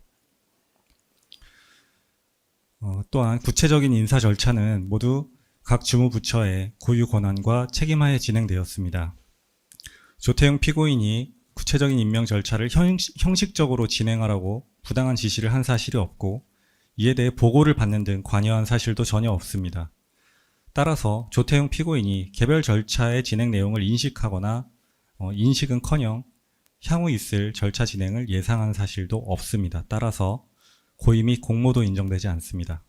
또한 구체적인 인사 절차는 모두 각 주무부처의 고유 권한과 책임하에 진행되었습니다. 조태용 피고인이 구체적인 임명 절차를 형식적으로 진행하라고 부당한 지시를 한 사실이 없고 이에 대해 보고를 받는 등 관여한 사실도 전혀 없습니다. 따라서 조태용 피고인이 개별 절차의 진행 내용을 인식하거나 인식은커녕 향후 있을 절차 진행을 예상한 사실도 없습니다. 따라서 고의 및 공모도 인정되지 않습니다.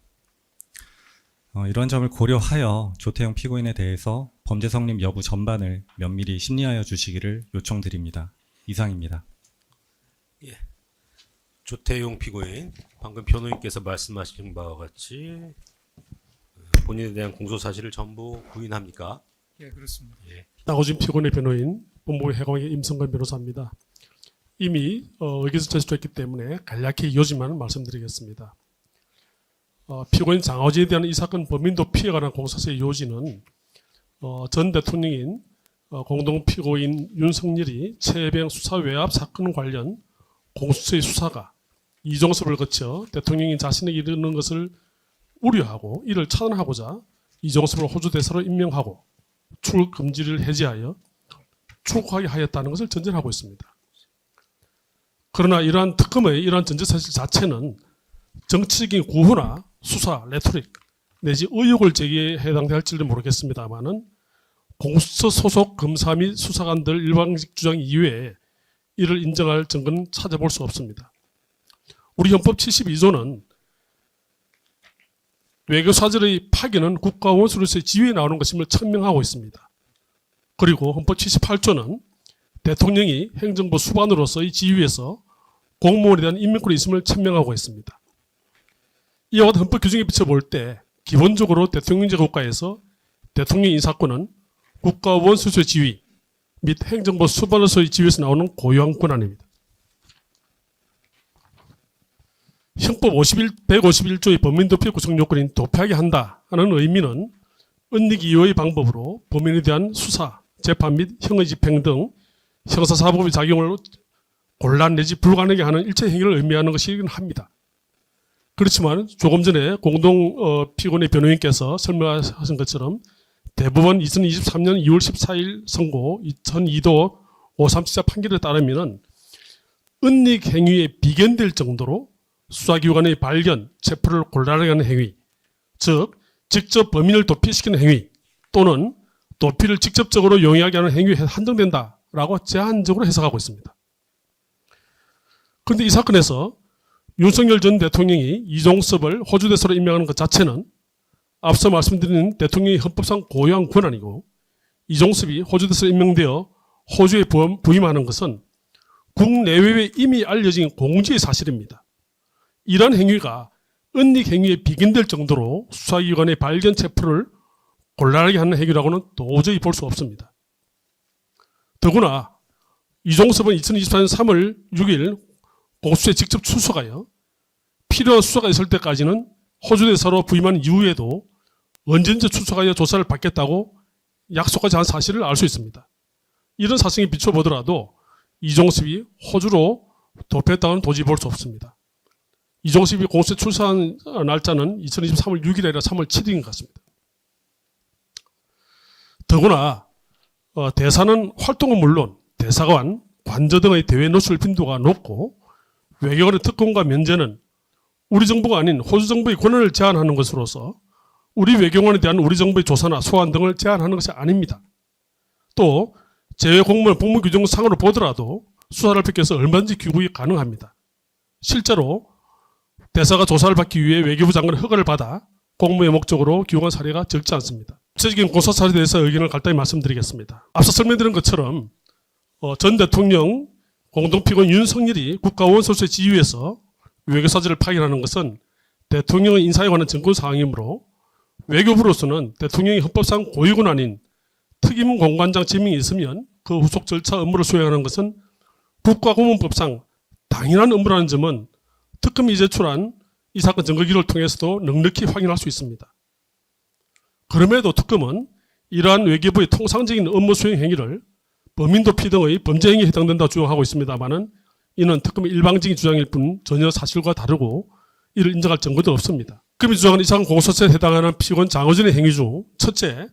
이런 점을 고려하여 조태용 피고인에 대해서 범죄 성립 여부 전반을 면밀히 심리하여 주시기를 요청드립니다. 이상입니다. 조태용 피고인, 방금 변호인께서 말씀하신 바와 같이 본인에 대한 공소 사실을 전부 부인합니까? 예, 그렇습니다. 나고진 피고인의 변호인 법무부 해공의 임성근 변호사입니다. 이미 의견서 제출했기 때문에 간략히 이어지만 말씀드리겠습니다. 피고인 장하진에 대한 이 사건 범인도 피해에 관한 공소사의 요지는 전 대통령인 공동 피고인 윤석열이 최혜병 수사 외압 사건 관련 공수처의 수사가 이종섭을 거쳐 대통령이 자신에게 이르는 것을 우려하고 이를 차단하고자 이종섭을 호주 대사로 임명하고 출국 금지를 해제하여 출국하게 하였다는 것을 전제하고 있습니다. 그러나 이러한 특검의 이러한 전제사실 자체는 정치적인 구호나 수사, 레토릭 내지 의혹을 제기에 해당될지도 모르겠습니다만은 공수처 소속 검사 및 수사관들 일방적 주장 이외에 이를 인정할 증거는 찾아볼 수 없습니다. 우리 헌법 72조는 외교사절의 파기는 국가원수로서의 지위에 나오는 것임을 천명하고 있습니다. 그리고 헌법 78조는 대통령이 행정부 수반으로서의 지위에서 공무원에 대한 임명권이 있음을 천명하고 있습니다. 이와 같은 헌법 규정에 비춰볼 때 기본적으로 대통령제 국가에서 대통령 인사권은 국가원수로서의 지위 및 행정부 수반으로서의 지위에서 나오는 고유한 권한입니다. 형법 151조의 범인도피 구성 요건인 도피하게 한다 하는 의미는 은닉 이후의 방법으로 범인에 대한 수사, 재판 및 형의 집행 등 형사사법의 작용을 곤란 내지 불가능하게 하는 일체 행위를 의미하는 것이긴 합니다. 그렇지만 조금 전에 공동 피고인의 변호인께서 설명하신 것처럼 대법원 2023년 2월 14일 선고 2002도 537자 판결에 따르면 은닉 행위에 비견될 정도로 수사기관의 발견, 체포를 곤란하게 하는 행위, 즉 직접 범인을 도피시키는 행위 또는 도피를 직접적으로 용이하게 하는 행위에 한정된다라고 제한적으로 해석하고 있습니다. 그런데 이 사건에서 윤석열 전 대통령이 이종섭을 호주 대사로 임명하는 것 자체는 앞서 말씀드린 대통령의 헌법상 고유한 권한이고 이종섭이 호주 대사로 임명되어 호주에 부임하는 것은 국내외에 이미 알려진 공지의 사실입니다. 이러한 행위가 은닉 행위에 비견될 정도로 수사기관의 발견 체포를 곤란하게 하는 행위라고는 도저히 볼 수 없습니다. 더구나 이종섭은 2024년 3월 6일 공수처에 직접 출석하여 필요한 수사가 있을 때까지는 호주 대사로 부임한 이후에도 언제든지 출석하여 조사를 받겠다고 약속하지 않은 사실을 알 수 있습니다. 이런 사실에 비춰보더라도 이종섭이 호주로 도피했다고는 도저히 볼 수 없습니다. 이종섭이 공수처에 출석한 날짜는 2023년 6일이 아니라 3월 7일인 것 같습니다. 더구나 대사는 활동은 물론 대사관, 관저 등의 대외 노출 빈도가 높고 외교관의 특권과 면제는 우리 정부가 아닌 호주 정부의 권한을 제한하는 것으로서 우리 외교관에 대한 우리 정부의 조사나 소환 등을 제한하는 것이 아닙니다. 또 제외공무원 복무규정상으로 보더라도 수사를 펼쳐서 얼마든지 귀국이 가능합니다. 실제로 대사가 조사를 받기 위해 외교부 장관의 허가를 받아 공무의 목적으로 귀국한 사례가 적지 않습니다. 구체적인 공소 사례에 대해서 의견을 간단히 말씀드리겠습니다. 앞서 설명드린 것처럼 전 대통령 공동피고인 윤석열이 국가원 소수의 지휘에서 외교사절을 파견하는 것은 대통령의 인사에 관한 정권 사항이므로 외교부로서는 대통령이 헌법상 고위군 아닌 특임 공관장 지명이 있으면 그 후속 절차 업무를 수행하는 것은 국가고문법상 당연한 업무라는 점은 특검이 제출한 이 사건 증거기록을 통해서도 넉넉히 확인할 수 있습니다. 그럼에도 특검은 이러한 외교부의 통상적인 업무 수행 행위를 범인도피 등의 범죄 행위에 해당된다고 주장하고 있습니다만은 이는 특검의 일방적인 주장일 뿐 전혀 사실과 다르고 이를 인정할 증거도 없습니다. 특검이 주장하는 이 사건 공소시효에 해당하는 피고인 장호진의 행위 중 첫째,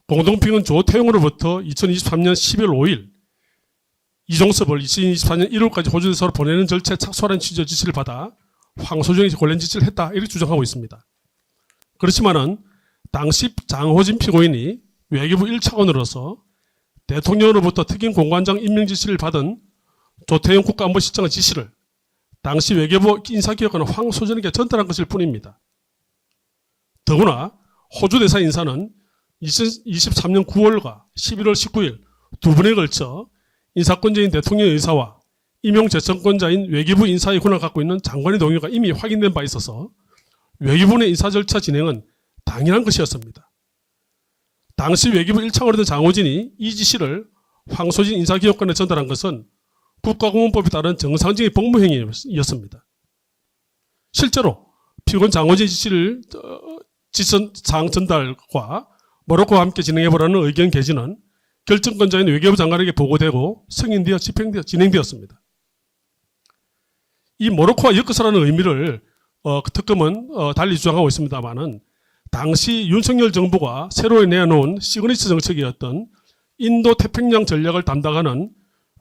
공동피고인 조태용으로부터 2023년 12월 5일 이종섭을 2024년 1월까지 호주대사로 보내는 절차에 착수하라는 취지의 지시를 받아 황소정이 관련 지시를 했다 이렇게 주장하고 있습니다. 그렇지만은 당시 장호진 피고인이 외교부 1차관으로서 대통령으로부터 특임 공관장 임명 지시를 받은 조태용 국가안보실장의 지시를 당시 외교부 인사기획관은 황소정에게 전달한 것일 뿐입니다. 더구나 호주 대사 인사는 2023년 9월과 11월 19일 두 번에 걸쳐 인사권자인 대통령 의사와 임용 재청권자인 외교부 인사의 권한을 갖고 있는 장관의 동의가 이미 확인된 바 있어서 외교부 내 인사 절차 진행은 당연한 것이었습니다. 당시 외교부 1차관이던 장호진이 이 지시를 황소진 인사기획관에 전달한 것은 국가공무법에 따른 정상적인 복무행위였습니다. 실제로 피고인 장호진 지시를 지선 사항 전달과 모로코와 함께 진행해보라는 의견 개진은 결정권자인 외교부 장관에게 보고되고 승인되어 진행되었습니다. 이 모로코와 엮어서라는 의미를 특검은 달리 주장하고 있습니다만은 당시 윤석열 정부가 새로 내놓은 시그니처 정책이었던 인도태평양 전략을 담당하는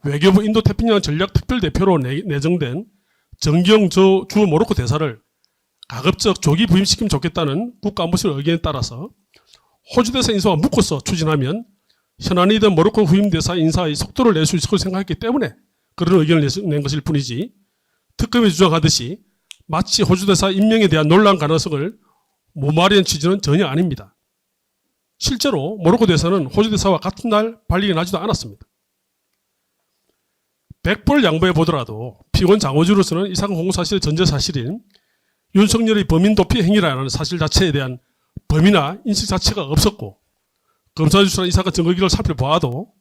외교부 인도태평양 전략 특별대표로 내정된 정경주 모로코 대사를 가급적 조기 부임시키면 좋겠다는 국가안보실 의견에 따라서 호주 대사 인사와 묶어서 추진하면 현안이든 모로코 후임 대사 인사의 속도를 낼 수 있을 것을 생각했기 때문에 그런 의견을 낸 것일 뿐이지 특검이 주장하듯이 마치 호주 대사 임명에 대한 논란 가능성을 무마하려는 취지는 전혀 아닙니다. 실제로 모로코 대사는 호주 대사와 같은 날 발령이 나지도 않았습니다. 백볼 양보해 보더라도 피고인 장호진으로서는 이 사건 공소사실의 전제 사실인 윤석열의 범인 도피 행위라는 사실 자체에 대한 범위나 인식 자체가 없었고 검사가 제출한 이 사건 증거기록을 살펴보아도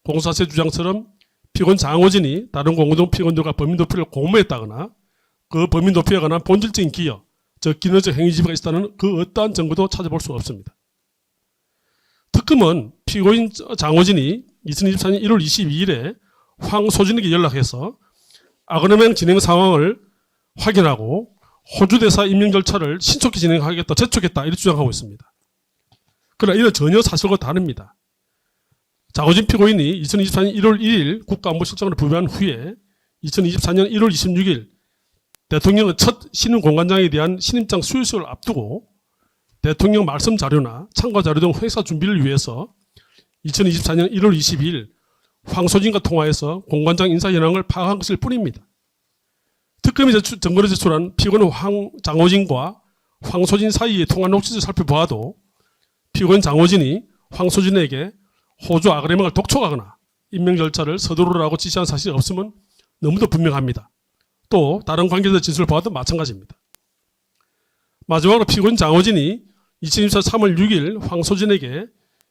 공소사실 주장처럼 피고인 장호진이 다른 공동 피고인들과 범인 도피를 공모했다거나 그 범인 도피에 관한 본질적인 기여, 즉 기능적 행위 지배가 있다는 그 어떠한 증거도 찾아볼 수 없습니다. 특검은 피고인 장호진이 2024년 1월 22일에 황소진에게 연락해서 아그네맹 진행 상황을 확인하고 호주 대사 임명 절차를 신속히 진행하겠다, 재촉했다 이렇게 주장하고 있습니다. 그러나 이는 전혀 사실과 다릅니다. 장호진 피고인이 2024년 1월 1일 국가안보실장으로 부임한 후에 2024년 1월 26일 대통령은 첫 신임 공관장에 대한 신임장 수여식을 앞두고 대통령 말씀 자료나 참가 자료 등 회사 준비를 위해서 2024년 1월 22일 황소진과 통화해서 공관장 인사 현황을 파악한 것일 뿐입니다. 특검이 증거를 제출한 피고인 장호진과 황소진 사이의 통화 녹취를 살펴보아도 피고인 장호진이 황소진에게 호주 아그네맹을 독촉하거나 임명 절차를 서두르라고 라고 지시한 사실이 없으면 너무도 분명합니다. 또 다른 관계자 진술을 보아도 마찬가지입니다. 마지막으로 피고인 장호진이 2024년 3월 6일 황소진에게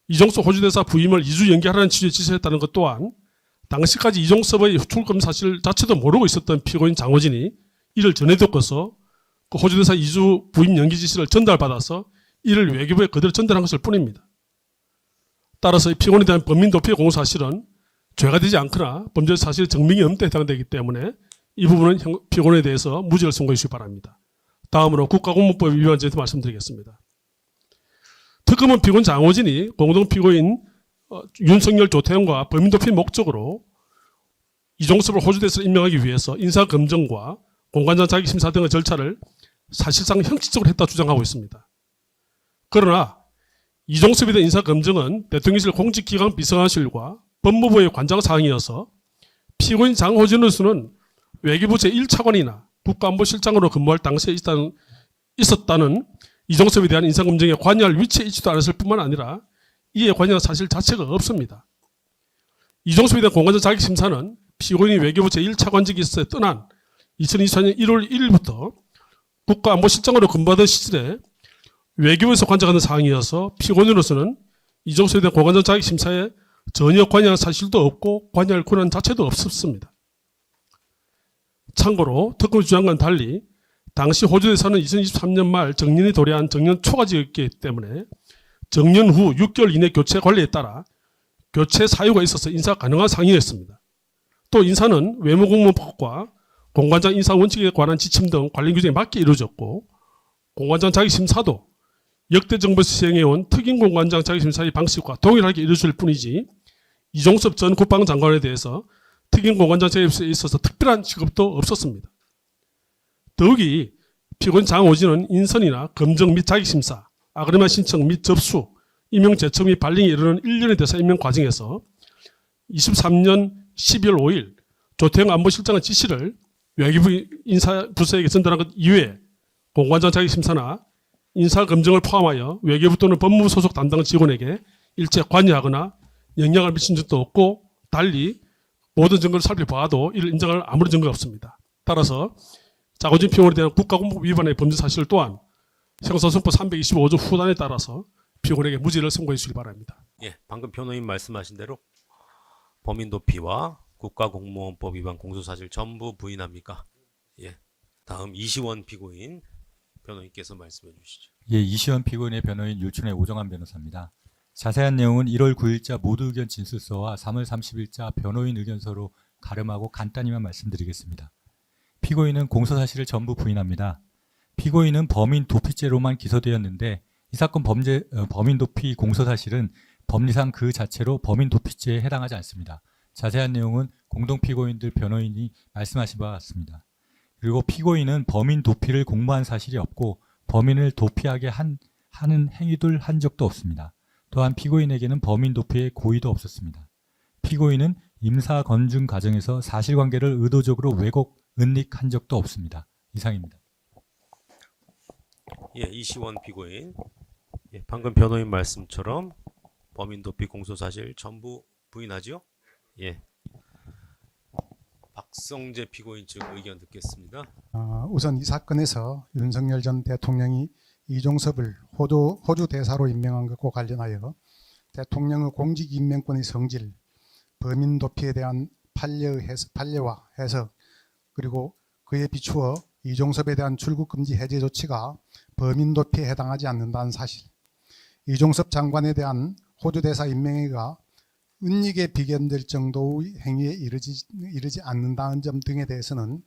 이종섭 호주대사 부임을 2주 연기하라는 취지의 지시했다는 것 또한 당시까지 이종섭의 출금 사실 자체도 모르고 있었던 피고인 장호진이 이를 전해듣고서 그 호주대사 2주 부임 연기 지시를 전달받아서 이를 외교부에 그대로 전달한 것일 뿐입니다. 따라서 피고인에 대한 범인 도피의 공소사실은 죄가 되지 않거나 범죄 사실의 증명이 없는 데 해당되기 때문에 이 부분은 피고인에 대해서 무죄를 선고해 주시기 바랍니다. 다음으로 국가공무법 위반죄에 대해서 말씀드리겠습니다. 특검은 피고인 장호진이 공동피고인 윤석열 조태용과 범인 도피 목적으로 이종섭을 호주대사로 임명하기 위해서 인사검증과 공관장 자격심사 등의 절차를 사실상 형식적으로 했다 주장하고 있습니다. 그러나 이종섭에 대한 인사검증은 대통령실 공직기강 비서관실과 법무부의 관장사항이어서 피고인 장호진으로서는 외교부 제1차관이나 국가안보실장으로 근무할 당시에 있었다는 이종섭에 대한 인사검증에 관여할 위치에 있지도 않았을 뿐만 아니라 이에 관여한 사실 자체가 없습니다. 이종섭에 대한 공관장 자격심사는 피고인이 외교부 제1차관직에서 떠난 2024년 1월 1일부터 국가안보실장으로 근무하던 시절에 외교부에서 관장하는 사항이어서 피고인으로서는 이종섭에 대한 공관장 자격심사에 전혀 관여할 사실도 없고 관여할 권한 자체도 없었습니다. 참고로 특검 주장과는 달리 당시 호주 대사는 2023년 말 정년이 도래한 정년 초까지였기 때문에 정년 후 6개월 이내 교체 관리에 따라 교체 사유가 있어서 인사 가능한 상임이었습니다. 또 인사는 외무공무법과 공관장 인사 원칙에 관한 지침 등 관련 규정에 맞게 이루어졌고 공관장 자격심사도 역대 정부에서 시행해온 특임 공관장 자격심사의 방식과 동일하게 이루어질 뿐이지 이종섭 전 국방장관에 대해서 특임 공관장 자격심사에 있어서 특별한 직업도 없었습니다. 더욱이 피고인 장오진은 인선이나 검증 및 자격심사, 아그리마 신청 및 접수, 임용 제청 및 발령에 이르는 1년의 대사 임명 과정에서 23년 12월 5일 조태영 안보실장의 지시를 외교부 인사부서에게 전달한 것 이외에 공관장 자격심사나 인사검증을 포함하여 외교부 또는 법무부 소속 담당 직원에게 일체 관여하거나 영향을 미친 적도 없고 달리 모든 증거를 살펴봐도 이를 인정할 아무런 증거가 없습니다. 따라서 장호진 피고인에 대한 국가공무법 위반의 범죄 사실 또한 형사소송법 325조 후단에 따라서 피고인에게 무죄를 선고해 주시기 바랍니다. 예, 방금 변호인 말씀하신 대로 범인 도피와 국가공무원법 위반 공소사실 전부 부인합니까? 예. 다음 이시원 피고인 변호인께서 말씀해 주시죠. 예, 이시원 피고인의 변호인 율촌의 오정환 변호사입니다. 자세한 내용은 1월 9일자 모두 의견 진술서와 3월 30일자 변호인 의견서로 가름하고 간단히만 말씀드리겠습니다. 피고인은 공소사실을 전부 부인합니다. 피고인은 범인 도피죄로만 기소되었는데 이 사건 범인 도피 공소사실은 법리상 그 자체로 범인 도피죄에 해당하지 않습니다. 자세한 내용은 공동 피고인들 변호인이 말씀하신 바와 같습니다. 그리고 피고인은 범인 도피를 공모한 사실이 없고 범인을 도피하게 하는 행위를 한 적도 없습니다. 또한 피고인에게는 범인 도피의 고의도 없었습니다. 피고인은 임사 건중 과정에서 사실관계를 의도적으로 왜곡, 은닉한 적도 없습니다. 이상입니다. 예, 이시원 피고인. 예, 방금 변호인 말씀처럼 범인 도피 공소사실 전부 부인하죠? 예. 박성재 피고인 측 의견 듣겠습니다. 우선 이 사건에서 윤석열 전 대통령이 이종섭을 호주 대사로 임명한 것과 관련하여 대통령의 공직 임명권의 성질, 범인 도피에 대한 판례와 해석, 그리고 그에 비추어 이종섭에 대한 출국 금지 해제 조치가 범인 도피에 해당하지 않는다는 사실, 이종섭 장관에 대한 호주 대사 임명회가 은닉에 비견될 정도의 행위에 이르지 않는다는 점 등에 대해서는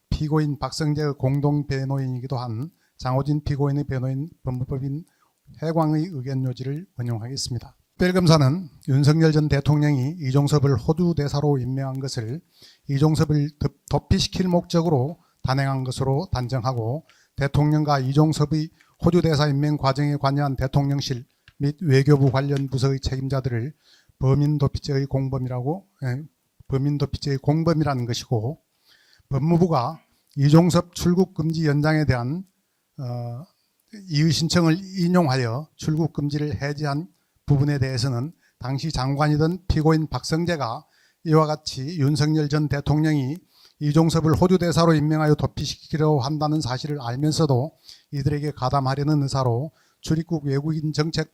피고인 박성재의 공동 변호인이기도 한 장호진 피고인의 변호인 법무법인 해광의 의견 요지를 원용하겠습니다. 특별검사는 윤석열 전 대통령이 이종섭을 호주 대사로 임명한 것을 이종섭을 도피시킬 목적으로 단행한 것으로 단정하고 대통령과 이종섭의 호주 대사 임명 과정에 관여한 대통령실 및 외교부 관련 부서의 책임자들을 범인 도피죄의 공범이라는 것이고, 법무부가 이종섭 출국 금지 연장에 대한 이의 신청을 인용하여 출국 금지를 해제한 부분에 대해서는 당시 장관이던 피고인 박성재가 이와 같이 윤석열 전 대통령이 이종섭을 호주 대사로 임명하여 도피시키려고 한다는 사실을 알면서도 이들에게 가담하려는 의사로 출입국 외국인 정책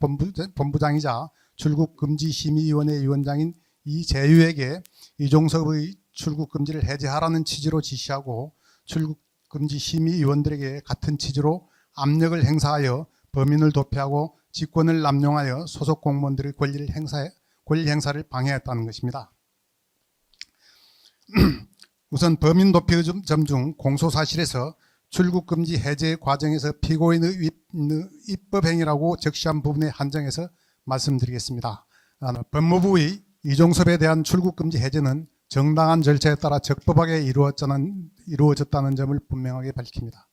본부장이자 출국 금지 심의위원회 위원장인 이재유에게 이종섭의 출국 금지를 해제하라는 취지로 지시하고 출국 금지 심의위원들에게 같은 취지로 압력을 행사하여 범인을 도피하고 직권을 남용하여 소속 공무원들의 권리 행사를 방해했다는 것입니다. 우선 범인 도피 점 중 공소사실에서 출국금지 해제 과정에서 피고인의 입법행위라고 적시한 부분에 한정해서 말씀드리겠습니다. 법무부의 이종섭에 대한 출국금지 해제는 정당한 절차에 따라 적법하게 이루어졌다는 점을 분명하게 밝힙니다.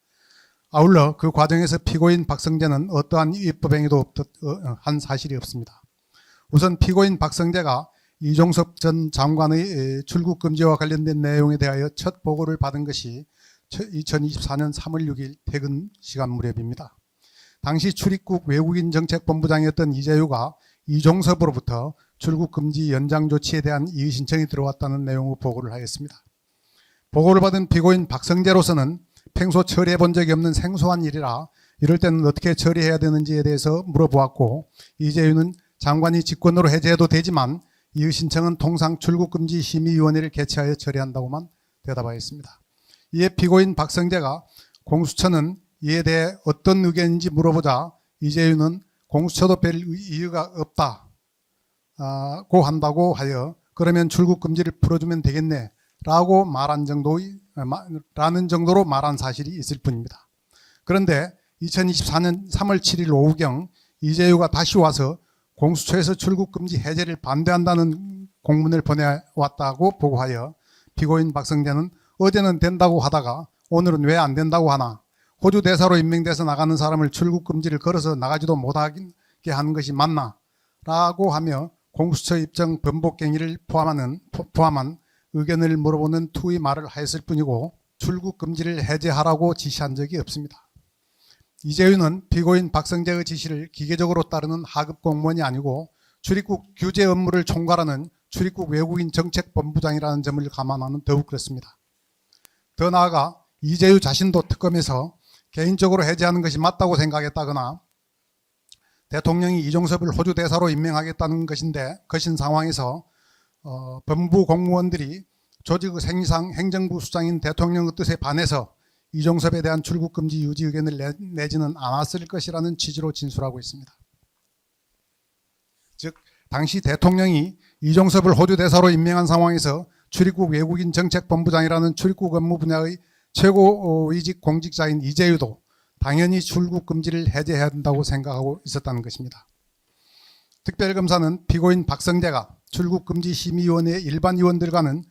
아울러 그 과정에서 피고인 박성재는 어떠한 입법행위도 한 사실이 없습니다. 우선 피고인 박성재가 이종섭 전 장관의 출국금지와 관련된 내용에 대하여 첫 보고를 받은 것이 2024년 3월 6일 퇴근 시간 무렵입니다. 당시 출입국 외국인 정책본부장이었던 이재유가 이종섭으로부터 출국 금지 연장 조치에 대한 이의 신청이 들어왔다는 내용의 보고를 하였습니다. 보고를 받은 피고인 박성재로서는 평소 처리해 본 적이 없는 생소한 일이라 이럴 때는 어떻게 처리해야 되는지에 대해서 물어보았고, 이재유는 장관이 직권으로 해제해도 되지만 이의 신청은 통상 출국금지 심의위원회를 개최하여 처리한다고만 대답하였습니다. 이에 피고인 박성재가 공수처는 이에 대해 어떤 의견인지 물어보자 이재유는 공수처도 별 이유가 없다고 한다고 하여 그러면 출국금지를 풀어주면 되겠네 라고 라는 정도로 말한 사실이 있을 뿐입니다. 그런데 2024년 3월 7일 오후경 이재유가 다시 와서 공수처에서 출국금지 해제를 반대한다는 공문을 보내왔다고 보고하여 피고인 박성재는 어제는 된다고 하다가 오늘은 왜 안 된다고 하나, 호주 대사로 임명돼서 나가는 사람을 출국금지를 걸어서 나가지도 못하게 하는 것이 맞나 라고 하며 공수처 입장 번복행위를 포함한 의견을 물어보는 투의 말을 하였을 뿐이고 출국금지를 해제하라고 지시한 적이 없습니다. 이재유는 피고인 박성재의 지시를 기계적으로 따르는 하급 공무원이 아니고 출입국 규제 업무를 총괄하는 출입국 외국인 정책본부장이라는 점을 감안하면 더욱 그렇습니다. 더 나아가 이재유 자신도 특검에서 개인적으로 해제하는 것이 맞다고 생각했다거나 대통령이 이종섭을 호주 대사로 임명하겠다는 것인 상황에서 법무부 공무원들이 조직의 생리상 행정부 수장인 대통령의 뜻에 반해서 이종섭에 대한 출국금지 유지 의견을 내지는 않았을 것이라는 취지로 진술하고 있습니다. 즉 당시 대통령이 이종섭을 호주 대사로 임명한 상황에서 출입국 외국인 정책본부장이라는 출입국 업무 분야의 최고위직 공직자인 이재유도 당연히 출국금지를 해제해야 한다고 생각하고 있었다는 것입니다. 특별검사는 피고인 박성재가 출국금지 심의위원회 일반 위원들과는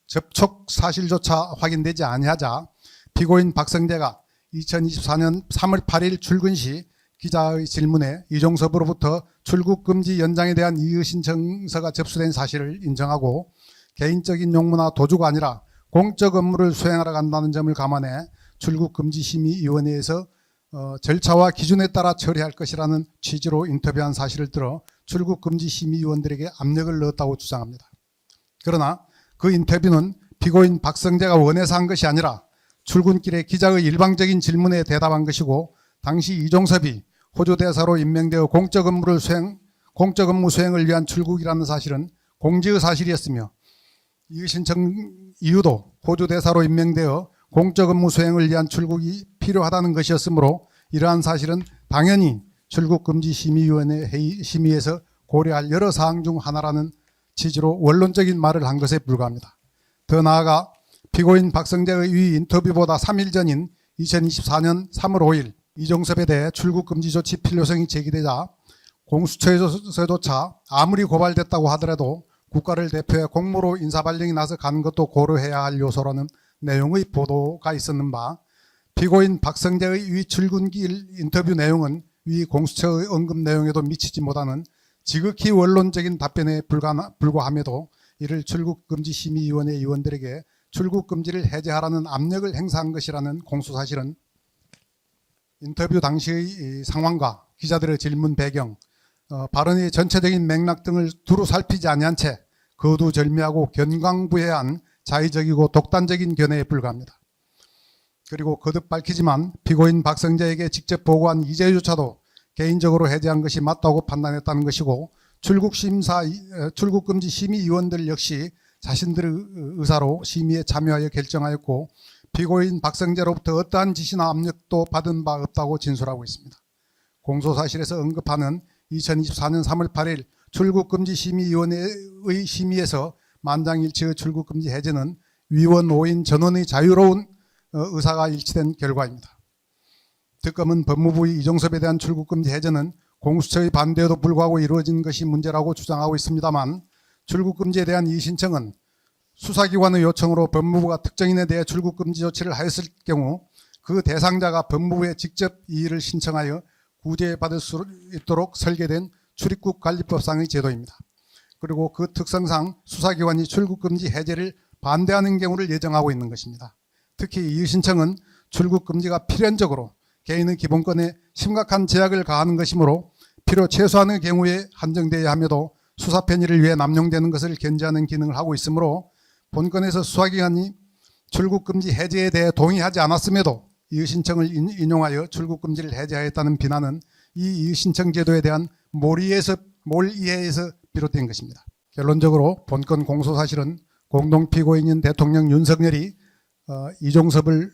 접촉 사실조차 확인되지 아니하자 피고인 박성재가 2024년 3월 8일 출근 시 기자의 질문에 이종섭으로부터 출국금지 연장에 대한 이의 신청서가 접수된 사실을 인정하고 개인적인 용무나 도주가 아니라 공적 업무를 수행하러 간다는 점을 감안해 출국금지 심의위원회에서 절차와 기준에 따라 처리할 것이라는 취지로 인터뷰한 사실을 들어 출국금지 심의위원들에게 압력을 넣었다고 주장합니다. 그러나 그 인터뷰는 피고인 박성재가 원해서 한 것이 아니라 출근길에 기자의 일방적인 질문에 대답한 것이고 당시 이종섭이 호주 대사로 임명되어 공적 업무 수행을 위한 출국이라는 사실은 공지의 사실이었으며 이의 신청 이유도 호주 대사로 임명되어 공적 업무 수행을 위한 출국이 필요하다는 것이었으므로 이러한 사실은 당연히 출국금지 심의위원회 회의 심의에서 고려할 여러 사항 중 하나라는 취지로 원론적인 말을 한 것에 불과합니다. 더 나아가 피고인 박성재의 이 인터뷰보다 3일 전인 2024년 3월 5일 이종섭에 대해 출국금지 조치 필요성이 제기되자 공수처에서조차 아무리 고발됐다고 하더라도 국가를 대표해 공모로 인사발령이 나서 가는 것도 고려해야 할 요소라는 내용의 보도가 있었는 바 피고인 박성재의 위 출근길 인터뷰 내용은 위 공수처의 언급 내용에도 미치지 못하는 지극히 원론적인 답변에 불과함에도 이를 출국금지 심의위원회 위원들에게 출국금지를 해제하라는 압력을 행사한 것이라는 공소사실은 인터뷰 당시의 상황과 기자들의 질문 배경, 발언의 전체적인 맥락 등을 두루 살피지 아니한 채 거두절미하고 견강부회한 자의적이고 독단적인 견해에 불과합니다. 그리고 거듭 밝히지만 피고인 박성재에게 직접 보고한 이재유조차도 개인적으로 해제한 것이 맞다고 판단했다는 것이고 출국금지 심의위원들 역시 자신들의 의사로 심의에 참여하여 결정하였고 피고인 박성재로부터 어떠한 지시나 압력도 받은 바 없다고 진술하고 있습니다. 공소사실에서 언급하는 2024년 3월 8일 출국금지 심의위원회의 심의에서 만장일치의 출국금지 해제는 위원 5인 전원의 자유로운 의사가 일치된 결과입니다. 특검은 법무부의 이종섭에 대한 출국금지 해제는 공수처의 반대에도 불구하고 이루어진 것이 문제라고 주장하고 있습니다만 출국금지에 대한 이 신청은 수사기관의 요청으로 법무부가 특정인에 대해 출국금지 조치를 하였을 경우 그 대상자가 법무부에 직접 이의를 신청하여 구제받을 수 있도록 설계된 출입국관리법상의 제도입니다. 그리고 그 특성상 수사기관이 출국금지 해제를 반대하는 경우를 예정하고 있는 것입니다. 특히 이의 신청은 출국금지가 필연적으로 개인의 기본권에 심각한 제약을 가하는 것이므로 필요 최소한의 경우에 한정되어야 하며도 수사 편의를 위해 남용되는 것을 견제하는 기능을 하고 있으므로 본건에서 수사기관이 출국금지 해제에 대해 동의하지 않았음에도 이의신청을 인용하여 출국금지를 해제하였다는 비난은 이 이의신청 제도에 대한 몰이해에서 비롯된 것입니다. 결론적으로 본건 공소사실은 공동피고인인 대통령 윤석열이 이종섭을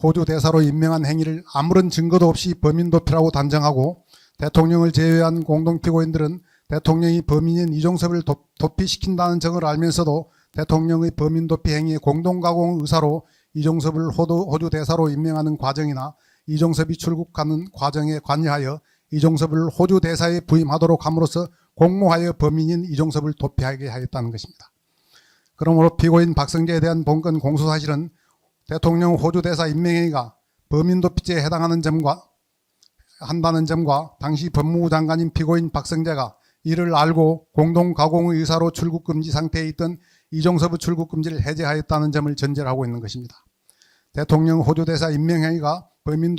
호주 대사로 임명한 행위를 아무런 증거도 없이 범인 도피라고 단정하고, 대통령을 제외한 공동피고인들은 대통령이 범인인 이종섭을 도피시킨다는 점을 알면서도 대통령의 범인 도피 행위의 공동가공 의사로 이종섭을 호주 대사로 임명하는 과정이나 이종섭이 출국하는 과정에 관여하여 이종섭을 호주 대사에 부임하도록 함으로써 공모하여 범인인 이종섭을 도피하게 하였다는 것입니다. 그러므로 피고인 박성재에 대한 본건 공소사실은 대통령 호주 대사 임명행위가 범인 도피죄에 해당하는 점과 당시 법무부 장관인 피고인 박성재가 이를 알고 공동 가공의 의사로 출국금지 상태에 있던 이종섭의 출국금지를 해제하였다는 점을 전제로 하고 있는 것입니다. 대통령 호주 대사 임명행위가 범인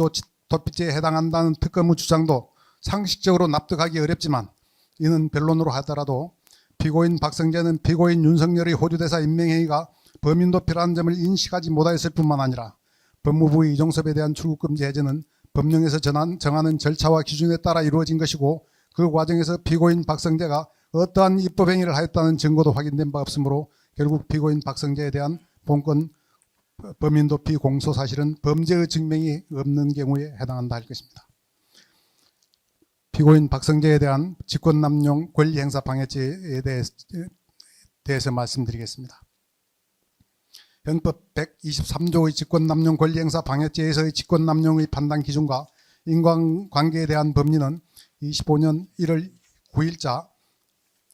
도피죄에 해당한다는 특검의 주장도 상식적으로 납득하기 어렵지만, 이는 변론으로 하더라도 피고인 박성재는 피고인 윤석열의 호주 대사 임명행위가 범인 도피라는 점을 인식하지 못하였을 뿐만 아니라 법무부의 이종섭에 대한 출국금지 해제는 법령에서 정하는 절차와 기준에 따라 이루어진 것이고, 그 과정에서 피고인 박성재가 어떠한 입법행위를 하였다는 증거도 확인된 바 없으므로 결국 피고인 박성재에 대한 본건 범인 도피 공소사실은 범죄의 증명이 없는 경우에 해당한다 할 것입니다. 피고인 박성재에 대한 직권남용 권리행사 방해죄에 대해서 말씀드리겠습니다. 형법 123조의 직권남용 권리행사 방해죄에서의 직권남용의 판단 기준과 인과관계에 대한 법리는 25년 1월 9일자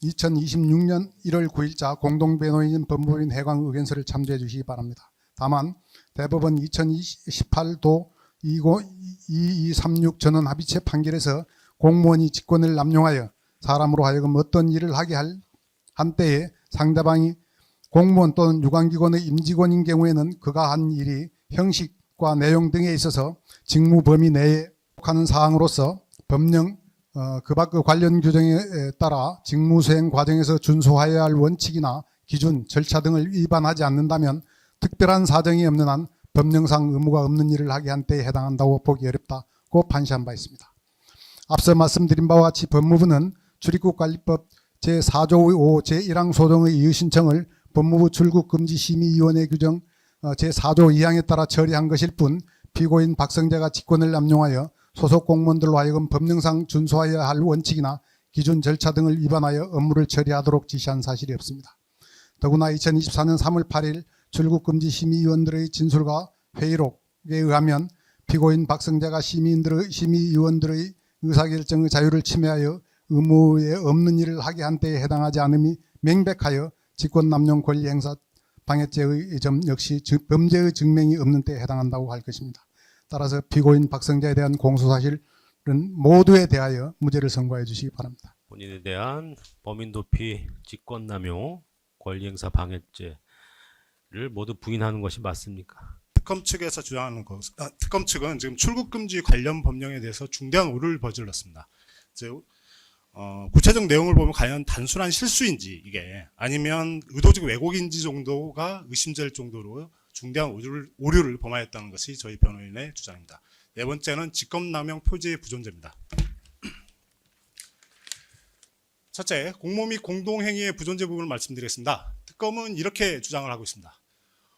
2026년 1월 9일자 공동변호인인 법무부인 해광 의견서를 참조해 주시기 바랍니다. 다만 대법원 2018도 2236 전원 합의체 판결에서 공무원이 직권을 남용하여 사람으로 하여금 어떤 일을 하게 한 때에 상대방이 공무원 또는 유관기관의 임직원인 경우에는 그가 한 일이 형식과 내용 등에 있어서 직무 범위 내에 속하는 사항으로서 법령 그 밖의 관련 규정에 따라 직무 수행 과정에서 준수하여야 할 원칙이나 기준, 절차 등을 위반하지 않는다면 특별한 사정이 없는 한 법령상 의무가 없는 일을 하게 한 때에 해당한다고 보기 어렵다고 판시한 바 있습니다. 앞서 말씀드린 바와 같이 법무부는 출입국관리법 제4조 5 제1항 소정의 이의신청을 법무부 출국금지심의위원회 규정 제4조 2항에 따라 처리한 것일 뿐, 피고인 박성재가 직권을 남용하여 소속 공무원들로 하여금 법령상 준수하여야 할 원칙이나 기준 절차 등을 위반하여 업무를 처리하도록 지시한 사실이 없습니다. 더구나 2024년 3월 8일 출국금지심의위원들의 진술과 회의록에 의하면 피고인 박성재가 심의위원들의 의사결정의 자유를 침해하여 의무에 없는 일을 하게 한 때에 해당하지 않음이 명백하여 직권남용 권리행사 방해죄의 점 역시 범죄의 증명이 없는 때에 해당한다고 할 것입니다. 따라서 피고인 박성재에 대한 공소사실은 모두에 대하여 무죄를 선고해 주시기 바랍니다. 본인에 대한 범인 도피, 직권남용, 권리행사 방해죄를 모두 부인하는 것이 맞습니까? 특검 측에서 주장하는 것, 특검 측은 지금 출국금지 관련 법령에 대해서 중대한 오류를 저질렀습니다. 구체적 내용을 보면 과연 단순한 실수인지 이게 아니면 의도적 왜곡인지 정도가 의심될 정도로 중대한 오류를 범하였다는 것이 저희 변호인의 주장입니다. 네 번째는 직권남용 표지의 부존재입니다. 첫째, 공모 및 공동행위의 부존재 부분을 말씀드리겠습니다. 특검은 이렇게 주장을 하고 있습니다.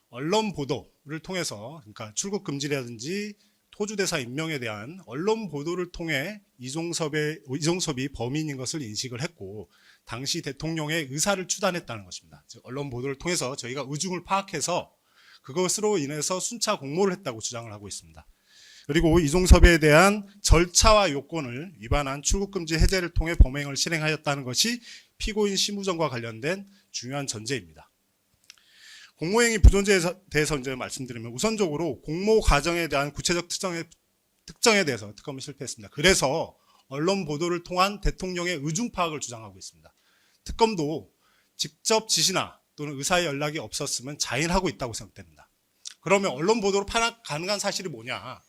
언론 보도를 통해서, 그러니까 출국 금지라든지 호주 대사 임명에 대한 언론 보도를 통해 이종섭이 범인인 것을 인식을 했고, 당시 대통령의 의사를 추단했다는 것입니다. 즉 언론 보도를 통해서 저희가 의중을 파악해서 그것으로 인해서 순차 공모를 했다고 주장을 하고 있습니다. 그리고 이종섭에 대한 절차와 요건을 위반한 출국금지 해제를 통해 범행을 실행하였다는 것이 피고인 심우정과 관련된 중요한 전제입니다. 공모행위 부존재에 대해서 이제 말씀드리면, 우선적으로 공모 과정에 대한 구체적 특정에 대해서 특검이 실패했습니다. 그래서 언론 보도를 통한 대통령의 의중 파악을 주장하고 있습니다. 특검도 직접 지시나 또는 의사의 연락이 없었으면 자인하고 있다고 생각됩니다. 그러면 언론 보도로 파악 가능한 사실이 뭐냐?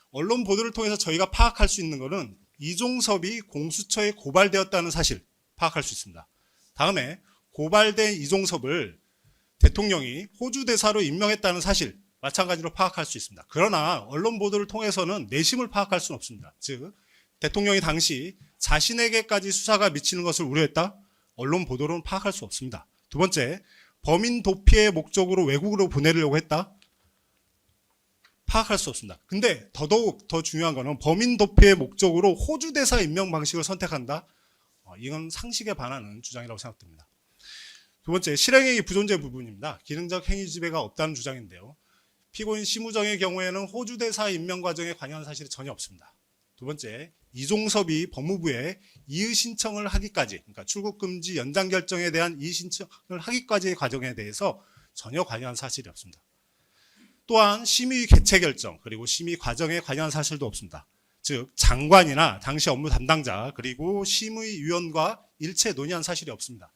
언론 보도를 통해서 저희가 파악할 수 있는 것은 이종섭이 공수처에 고발되었다는 사실, 파악할 수 있습니다. 다음에 고발된 이종섭을 대통령이 호주 대사로 임명했다는 사실 마찬가지로 파악할 수 있습니다. 그러나 언론 보도를 통해서는 내심을 파악할 수는 없습니다. 즉 대통령이 당시 자신에게까지 수사가 미치는 것을 우려했다? 언론 보도로는 파악할 수 없습니다. 두 번째, 범인 도피의 목적으로 외국으로 보내려고 했다? 파악할 수 없습니다. 근데 더더욱 더 중요한 거는 범인 도피의 목적으로 호주 대사 임명 방식을 선택한다? 이건 상식에 반하는 주장이라고 생각됩니다. 두 번째, 실행행위 부존재 부분입니다. 기능적 행위 지배가 없다는 주장인데요. 피고인 심우정의 경우에는 호주 대사 임명 과정에 관여한 사실이 전혀 없습니다. 두 번째, 이종섭이 법무부에 이의 신청을 하기까지, 그러니까 출국 금지 연장 결정에 대한 이의 신청을 하기까지의 과정에 대해서 전혀 관여한 사실이 없습니다. 또한 심의 개최 결정 그리고 심의 과정에 관여한 사실도 없습니다. 즉 장관이나 당시 업무 담당자 그리고 심의위원과 일체 논의한 사실이 없습니다.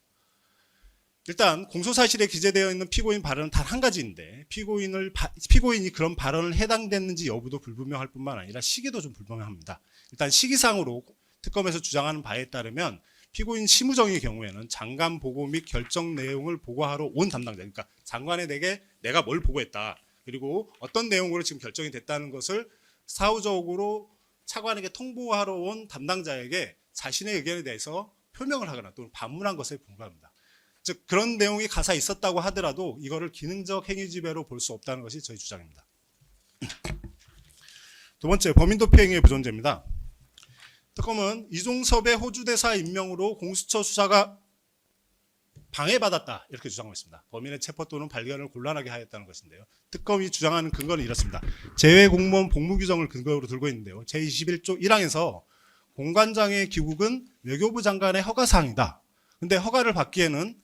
일단 공소사실에 기재되어 있는 피고인 발언은 단 한 가지인데 피고인이 그런 발언을 해당됐는지 여부도 불분명할 뿐만 아니라 시기도 좀 불분명합니다. 일단 시기상으로 특검에서 주장하는 바에 따르면 피고인 심우정의 경우에는 장관 보고 및 결정 내용을 보고하러 온 담당자, 그러니까 장관에게 내가 뭘 보고했다, 그리고 어떤 내용으로 지금 결정이 됐다는 것을 사후적으로 차관에게 통보하러 온 담당자에게 자신의 의견에 대해서 표명을 하거나 또는 반문한 것에 불과합니다. 즉 그런 내용이 가사에 있었다고 하더라도 이거를 기능적 행위 지배로 볼 수 없다는 것이 저희 주장입니다. 두 번째, 범인 도피 행위의 부존재입니다. 특검은 이종섭의 호주 대사 임명으로 공수처 수사가 방해받았다 이렇게 주장하고 있습니다. 범인의 체포 또는 발견을 곤란하게 하였다는 것인데요. 특검이 주장하는 근거는 이렇습니다. 제외공무원 복무규정을 근거로 들고 있는데요. 제21조 1항에서 공관장의 귀국은 외교부 장관의 허가사항이다. 근데 허가를 받기에는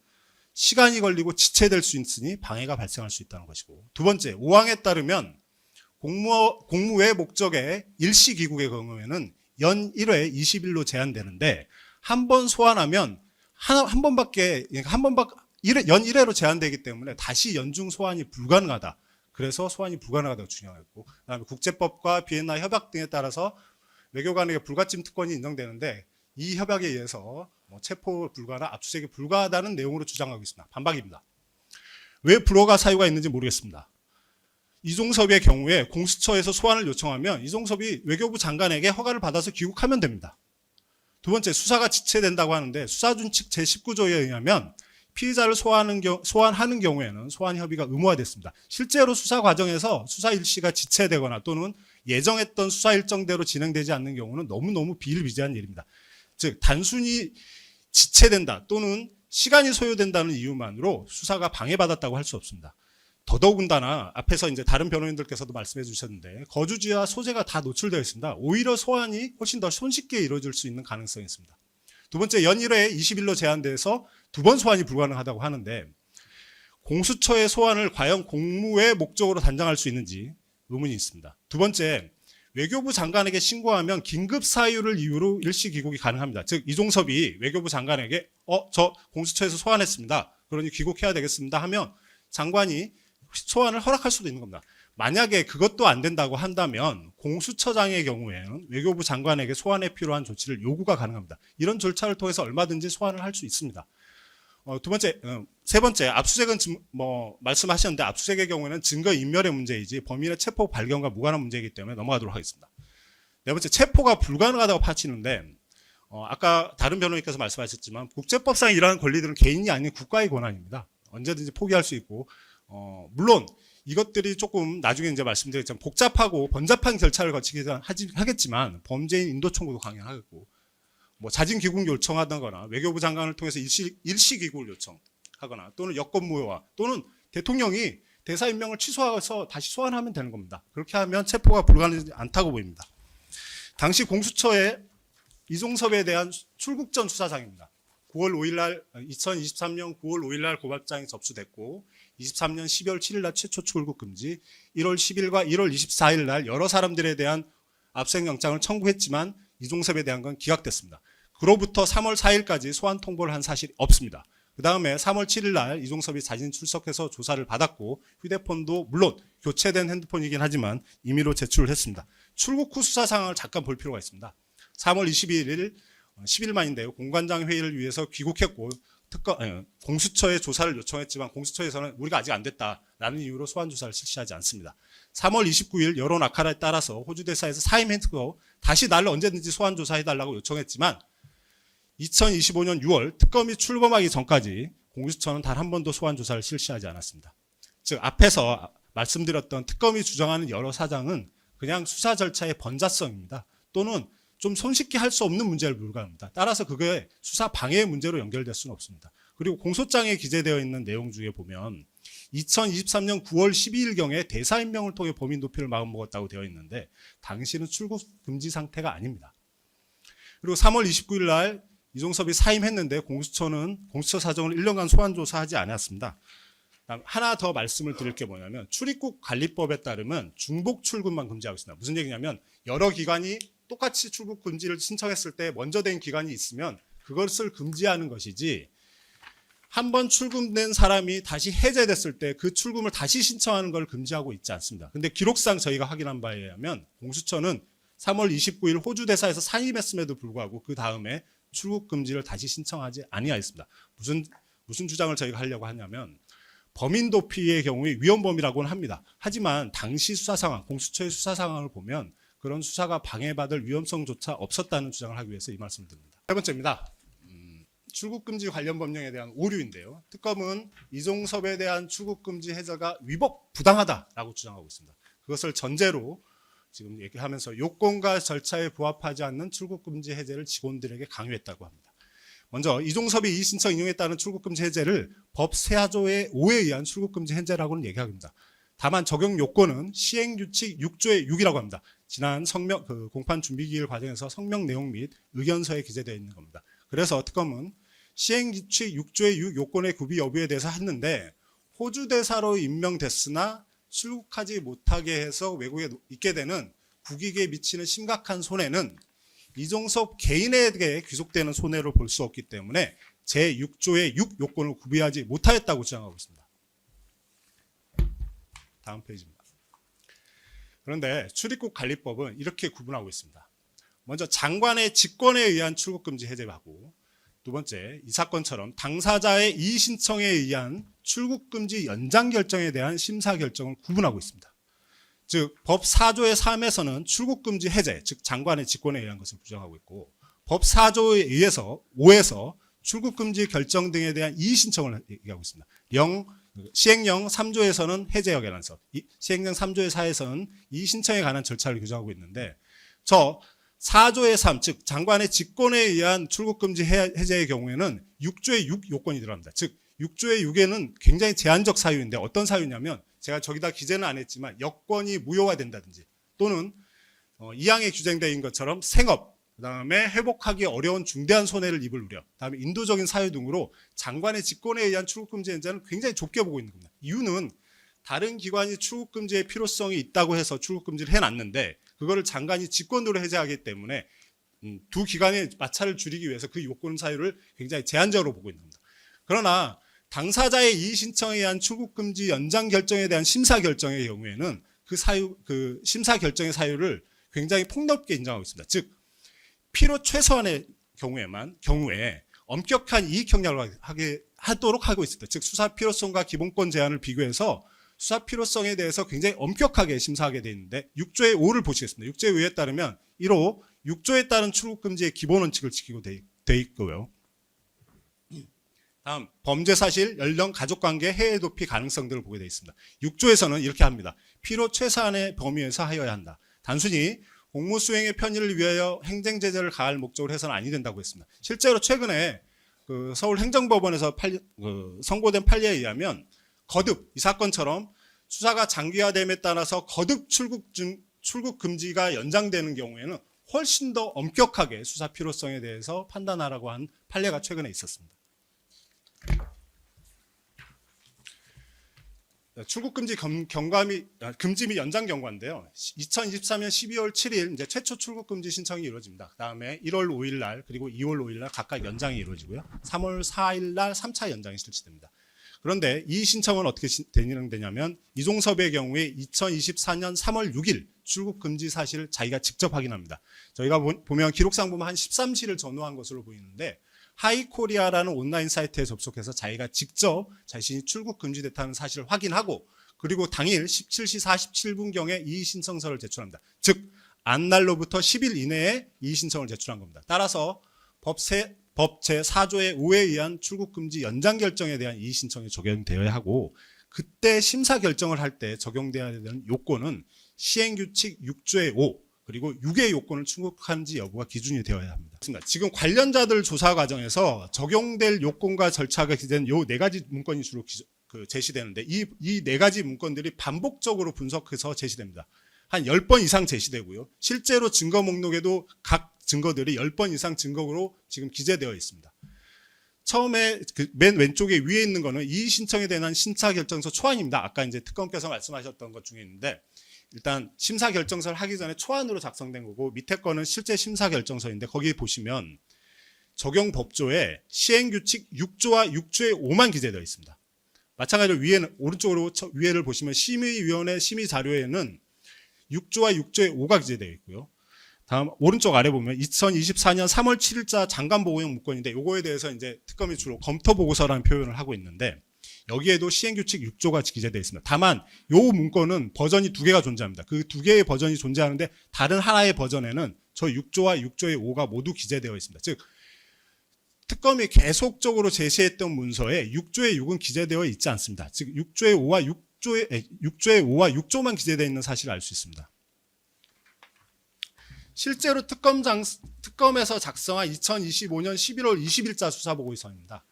시간이 걸리고 지체될 수 있으니 방해가 발생할 수 있다는 것이고, 두 번째, 5항에 따르면 공무외 목적의 일시 귀국의 경우에는 연 1회 20일로 제한되는데 한 번 소환하면 한 번밖에 연 1회로 제한되기 때문에 다시 연중 소환이 불가능하다. 그래서 소환이 불가능하다고 주장했고, 그다음에 국제법과 비엔나 협약 등에 따라서 외교관에게 불가침 특권이 인정되는데 이 협약에 의해서 체포 불가나 압수수색이 불가하다는 내용으로 주장하고 있습니다. 반박입니다. 왜 불허가 사유가 있는지 모르겠습니다. 이종섭의 경우에 공수처에서 소환을 요청하면 이종섭이 외교부 장관에게 허가를 받아서 귀국하면 됩니다. 두 번째, 수사가 지체된다고 하는데 수사준칙 제19조에 의하면 피의자를 소환하는 경우에는 소환 협의가 의무화됐습니다. 실제로 수사 과정에서 수사 일시가 지체되거나 또는 예정했던 수사 일정대로 진행되지 않는 경우는 너무너무 비일비재한 일입니다. 즉 단순히 지체된다 또는 시간이 소요된다는 이유만으로 수사가 방해받았다고 할 수 없습니다. 더더군다나 앞에서 이제 다른 변호인들께서도 말씀해 주셨는데 거주지와 소재가 다 노출되어 있습니다. 오히려 소환이 훨씬 더 손쉽게 이루어질 수 있는 가능성이 있습니다. 두 번째, 연 1회에 20일로 제한돼서 2번 소환이 불가능하다고 하는데 공수처의 소환을 과연 공무의 목적으로 단정할 수 있는지 의문이 있습니다. 두 번째, 외교부 장관에게 신고하면 긴급 사유를 이유로 일시 귀국이 가능합니다. 즉 이종섭이 외교부 장관에게 저 공수처에서 소환했습니다. 그러니 귀국해야 되겠습니다 하면 장관이 소환을 허락할 수도 있는 겁니다. 만약에 그것도 안 된다고 한다면 공수처장의 경우에는 외교부 장관에게 소환에 필요한 조치를 요구가 가능합니다. 이런 절차를 통해서 얼마든지 소환을 할 수 있습니다. 세 번째, 압수수색은 말씀하셨는데 압수수색의 경우에는 증거 인멸의 문제이지 범인의 체포 발견과 무관한 문제이기 때문에 넘어가도록 하겠습니다. 네 번째, 체포가 불가능하다고 파치는데 아까 다른 변호인께서 말씀하셨지만 국제법상 이러한 권리들은 개인이 아닌 국가의 권한입니다. 언제든지 포기할 수 있고 물론 이것들이 조금 나중에 이제 말씀드리겠지만 복잡하고 번잡한 절차를 거치게 하겠지만 범죄인 인도 청구도 강행하겠고 자진 귀국 요청하거나 외교부 장관을 통해서 일시 귀국을 요청하거나 또는 여권 무효화 또는 대통령이 대사 임명을 취소해서 다시 소환하면 되는 겁니다. 그렇게 하면 체포가 불가능하지 않다고 보입니다. 당시 공수처의 이종섭에 대한 출국 전 수사상입니다. 2023년 9월 5일 날 고발장이 접수됐고 23년 12월 7일 날 최초 출국 금지, 1월 10일과 1월 24일 날 여러 사람들에 대한 압수수색 영장을 청구했지만 이종섭에 대한 건 기각됐습니다. 그로부터 3월 4일까지 소환 통보를 한 사실이 없습니다. 그 다음에 3월 7일 날 이종섭이 자진 출석해서 조사를 받았고 휴대폰도 물론 교체된 핸드폰이긴 하지만 임의로 제출을 했습니다. 출국 후 수사 상황을 잠깐 볼 필요가 있습니다. 3월 22일 10일 만인데요. 공관장 회의를 위해서 귀국했고 공수처에 조사를 요청했지만 공수처에서는 우리가 아직 안 됐다라는 이유로 소환 조사를 실시하지 않습니다. 3월 29일 여론 악화에 따라서 호주 대사에서 사임했고 다시 나를 언제든지 소환 조사해달라고 요청했지만 2025년 6월 특검이 출범하기 전까지 공수처는 단 한 번도 소환 조사를 실시하지 않았습니다. 즉 앞에서 말씀드렸던 특검이 주장하는 여러 사장은 그냥 수사 절차의 번자성입니다. 또는 좀 손쉽게 할 수 없는 문제를 불과합니다. 따라서 그게 수사 방해의 문제로 연결될 수는 없습니다. 그리고 공소장에 기재되어 있는 내용 중에 보면 2023년 9월 12일경에 대사 임명을 통해 범인 도피를 마음먹었다고 되어 있는데 당시는 출국 금지 상태가 아닙니다. 그리고 3월 29일 날 이종섭이 사임했는데 공수처 사정을 1년간 소환 조사하지 않았습니다. 하나 더 말씀을 드릴 게 뭐냐면 출입국 관리법에 따르면 중복 출국만 금지하고 있습니다. 무슨 얘기냐면 여러 기관이 똑같이 출국 금지를 신청했을 때 먼저 된 기관이 있으면 그것을 금지하는 것이지 한 번 출금된 사람이 다시 해제됐을 때 그 출금을 다시 신청하는 걸 금지하고 있지 않습니다. 근데 기록상 저희가 확인한 바에 의하면 공수처는 3월 29일 호주 대사에서 사임했음에도 불구하고 그 다음에 출국 금지를 다시 신청하지 아니하였습니다. 무슨 주장을 저희가 하려고 하냐면 범인 도피의 경우에 위헌범이라고는 합니다. 하지만 당시 수사 상황, 공수처의 수사 상황을 보면 그런 수사가 방해받을 위험성조차 없었다는 주장을 하기 위해서 이 말씀을 드립니다. 세 번째입니다. 출국금지 관련 법령에 대한 오류인데요. 특검은 이종섭에 대한 출국금지 해제가 위법 부당하다라고 주장하고 있습니다. 그것을 전제로 지금 얘기하면서 요건과 절차에 부합하지 않는 출국금지 해제를 직원들에게 강요했다고 합니다. 먼저 이종섭이 이의신청 인용에 따른 출국금지 해제를 법 세하조의 5에 의한 출국금지 해제라고는 얘기합니다. 다만 적용 요건은 시행규칙 6조의 6이라고 합니다. 지난 공판 준비기일 과정에서 성명 내용 및 의견서에 기재되어 있는 겁니다. 그래서 특검은 시행규칙 6조의 6 요건의 구비 여부에 대해서 했는데 호주 대사로 임명됐으나 출국하지 못하게 해서 외국에 있게 되는 국익에 미치는 심각한 손해는 이종섭 개인에게 귀속되는 손해로 볼 수 없기 때문에 제6조의 6 요건을 구비하지 못하였다고 주장하고 있습니다. 다음 페이지입니다. 그런데 출입국 관리법은 이렇게 구분하고 있습니다. 먼저 장관의 직권에 의한 출국금지 해제하고 두 번째, 이 사건처럼 당사자의 이의 신청에 의한 출국금지 연장 결정에 대한 심사 결정을 구분하고 있습니다. 즉, 법 4조의 3에서는 출국금지 해제, 즉 장관의 직권에 의한 것을 규정하고 있고 법 4조에 의해서 5에서 출국금지 결정 등에 대한 이의 신청을 얘기하고 있습니다. 시행령 3조에서는 해제에 관한 것, 시행령 3조의 4에서는 이의 신청에 관한 절차를 규정하고 있는데 저 4조의 3, 즉 장관의 직권에 의한 출국금지 해제의 경우에는 6조의 6 요건이 들어갑니다. 즉 6조의 6에는 굉장히 제한적 사유인데 어떤 사유냐면 제가 저기다 기재는 안 했지만 여권이 무효가 된다든지 또는 2항에 규정되어 있는 것처럼 생업, 그다음에 회복하기 어려운 중대한 손해를 입을 우려, 그다음에 인도적인 사유 등으로 장관의 직권에 의한 출국금지 해제는 굉장히 좁게 보고 있는 겁니다. 이유는 다른 기관이 출국금지의 필요성이 있다고 해서 출국금지를 해놨는데 그거를 장관이 직권으로 해제하기 때문에 두 기관의 마찰을 줄이기 위해서 그 요건 사유를 굉장히 제한적으로 보고 있는 겁니다. 그러나 당사자의 이의 신청에 의한 출국금지 연장 결정에 대한 심사 결정의 경우에는 그 심사 결정의 사유를 굉장히 폭넓게 인정하고 있습니다. 즉 필요 최소한의 경우에 엄격한 이익 경략을 하도록 하고 있습니다. 즉 수사 필요성과 기본권 제한을 비교해서 수사 필요성에 대해서 굉장히 엄격하게 심사하게 되어 있는데 6조의 5를 보시겠습니다. 6조의 5에 따르면 1호 6조에 따른 출국금지의 기본 원칙을 지키고 되어 있고요. 다음 범죄 사실, 연령, 가족관계, 해외 도피 가능성 등을 보게 되어 있습니다. 6조에서는 이렇게 합니다. 필요 최소한의 범위에서 하여야 한다. 단순히 공무 수행의 편의를 위하여 행정 제재를 가할 목적으로 해서는 아니 된다고 했습니다. 실제로 최근에 서울행정법원에서 선고된 판례에 의하면 거듭 이 사건처럼 수사가 장기화됨에 따라서 거듭 출국 금지가 연장되는 경우에는 훨씬 더 엄격하게 수사 필요성에 대해서 판단하라고 한 판례가 최근에 있었습니다. 출국금지 금지 및 연장 경과인데요. 2023년 12월 7일 이제 최초 출국금지 신청이 이루어집니다. 그 다음에 1월 5일 날 그리고 2월 5일 날 각각 연장이 이루어지고요. 3월 4일 날 3차 연장이 실시됩니다. 그런데 이 신청은 어떻게 진행되냐면 이종섭의 경우에 2024년 3월 6일 출국 금지 사실을 자기가 직접 확인합니다. 저희가 보면 기록상 보면 한 13시를 전후한 것으로 보이는데 하이코리아라는 온라인 사이트에 접속해서 자기가 직접 자신이 출국 금지됐다는 사실을 확인하고 그리고 당일 17시 47분경에 이의 신청서를 제출합니다. 즉 안날로부터 10일 이내에 이의 신청을 제출한 겁니다. 따라서 법 제4조의 5에 의한 출국 금지 연장 결정에 대한 이의 신청이 적용되어야 하고 그때 심사 결정을 할 때 적용되어야 되는 요건은 시행규칙 6조의 5 그리고 6의 요건을 충족하는지 여부가 기준이 되어야 합니다. 지금 관련자들 조사 과정에서 적용될 요건과 절차가 기재된 요 4가지 문건이 주로 제시되는데 이 4가지 문건들이 반복적으로 분석해서 제시됩니다. 한 10번 이상 제시되고요. 실제로 증거 목록에도 각 증거들이 10번 이상 증거로 지금 기재되어 있습니다. 처음에 맨 왼쪽에 위에 있는 거는 이의 신청에 대한 심사 결정서 초안입니다. 아까 이제 특검께서 말씀하셨던 것 중에 있는데 일단 심사 결정서를 하기 전에 초안으로 작성된 거고 밑에 거는 실제 심사 결정서인데 거기 보시면 적용 법조에 시행규칙 6조와 6조의 5만 기재되어 있습니다. 마찬가지로 위에는 오른쪽으로 위에를 보시면 심의위원회 심의 자료에는 6조와 6조의 5가 기재되어 있고요. 다음 오른쪽 아래 보면 2024년 3월 7일자 장관보고형 문건인데 요거에 대해서 이제 특검이 주로 검토보고서라는 표현을 하고 있는데 여기에도 시행규칙 6조가 기재되어 있습니다. 다만 요 문건은 버전이 2개가 존재합니다. 그 2개의 버전이 존재하는데 다른 하나의 버전에는 저 6조와 6조의 5가 모두 기재되어 있습니다. 즉 특검이 계속적으로 제시했던 문서에 6조의 6은 기재되어 있지 않습니다. 즉 6조의 5와 6조만 기재되어 있는 사실을 알 수 있습니다. 실제로 특검에서 작성한 2025년 11월 20일자 수사보고서입니다.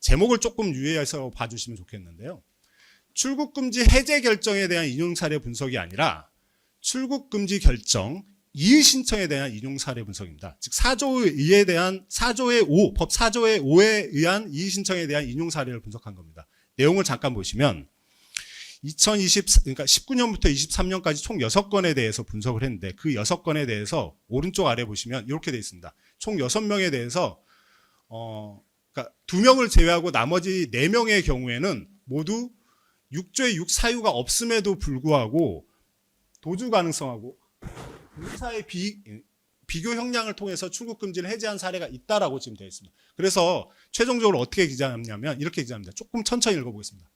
제목을 조금 유의해서 봐주시면 좋겠는데요. 출국금지 해제 결정에 대한 인용사례 분석이 아니라 출국금지 결정 이의 신청에 대한 인용사례 분석입니다. 즉 4조의 5, 법 4조의 5에 의한 이의 신청에 대한 인용사례를 분석한 겁니다. 내용을 잠깐 보시면 그러니까 19년부터 23년까지 총 6건에 대해서 분석을 했는데 그 6건에 대해서 오른쪽 아래 보시면 이렇게 되어 있습니다. 총 6명에 대해서 그러니까 2명을 제외하고 나머지 4명의 경우에는 모두 6조의 6 사유가 없음에도 불구하고 도주 가능성하고 의사의 비교 형량을 통해서 출국 금지를 해제한 사례가 있다라고 지금 되어 있습니다. 그래서 최종적으로 어떻게 기재하냐면 이렇게 기재합니다. 조금 천천히 읽어보겠습니다.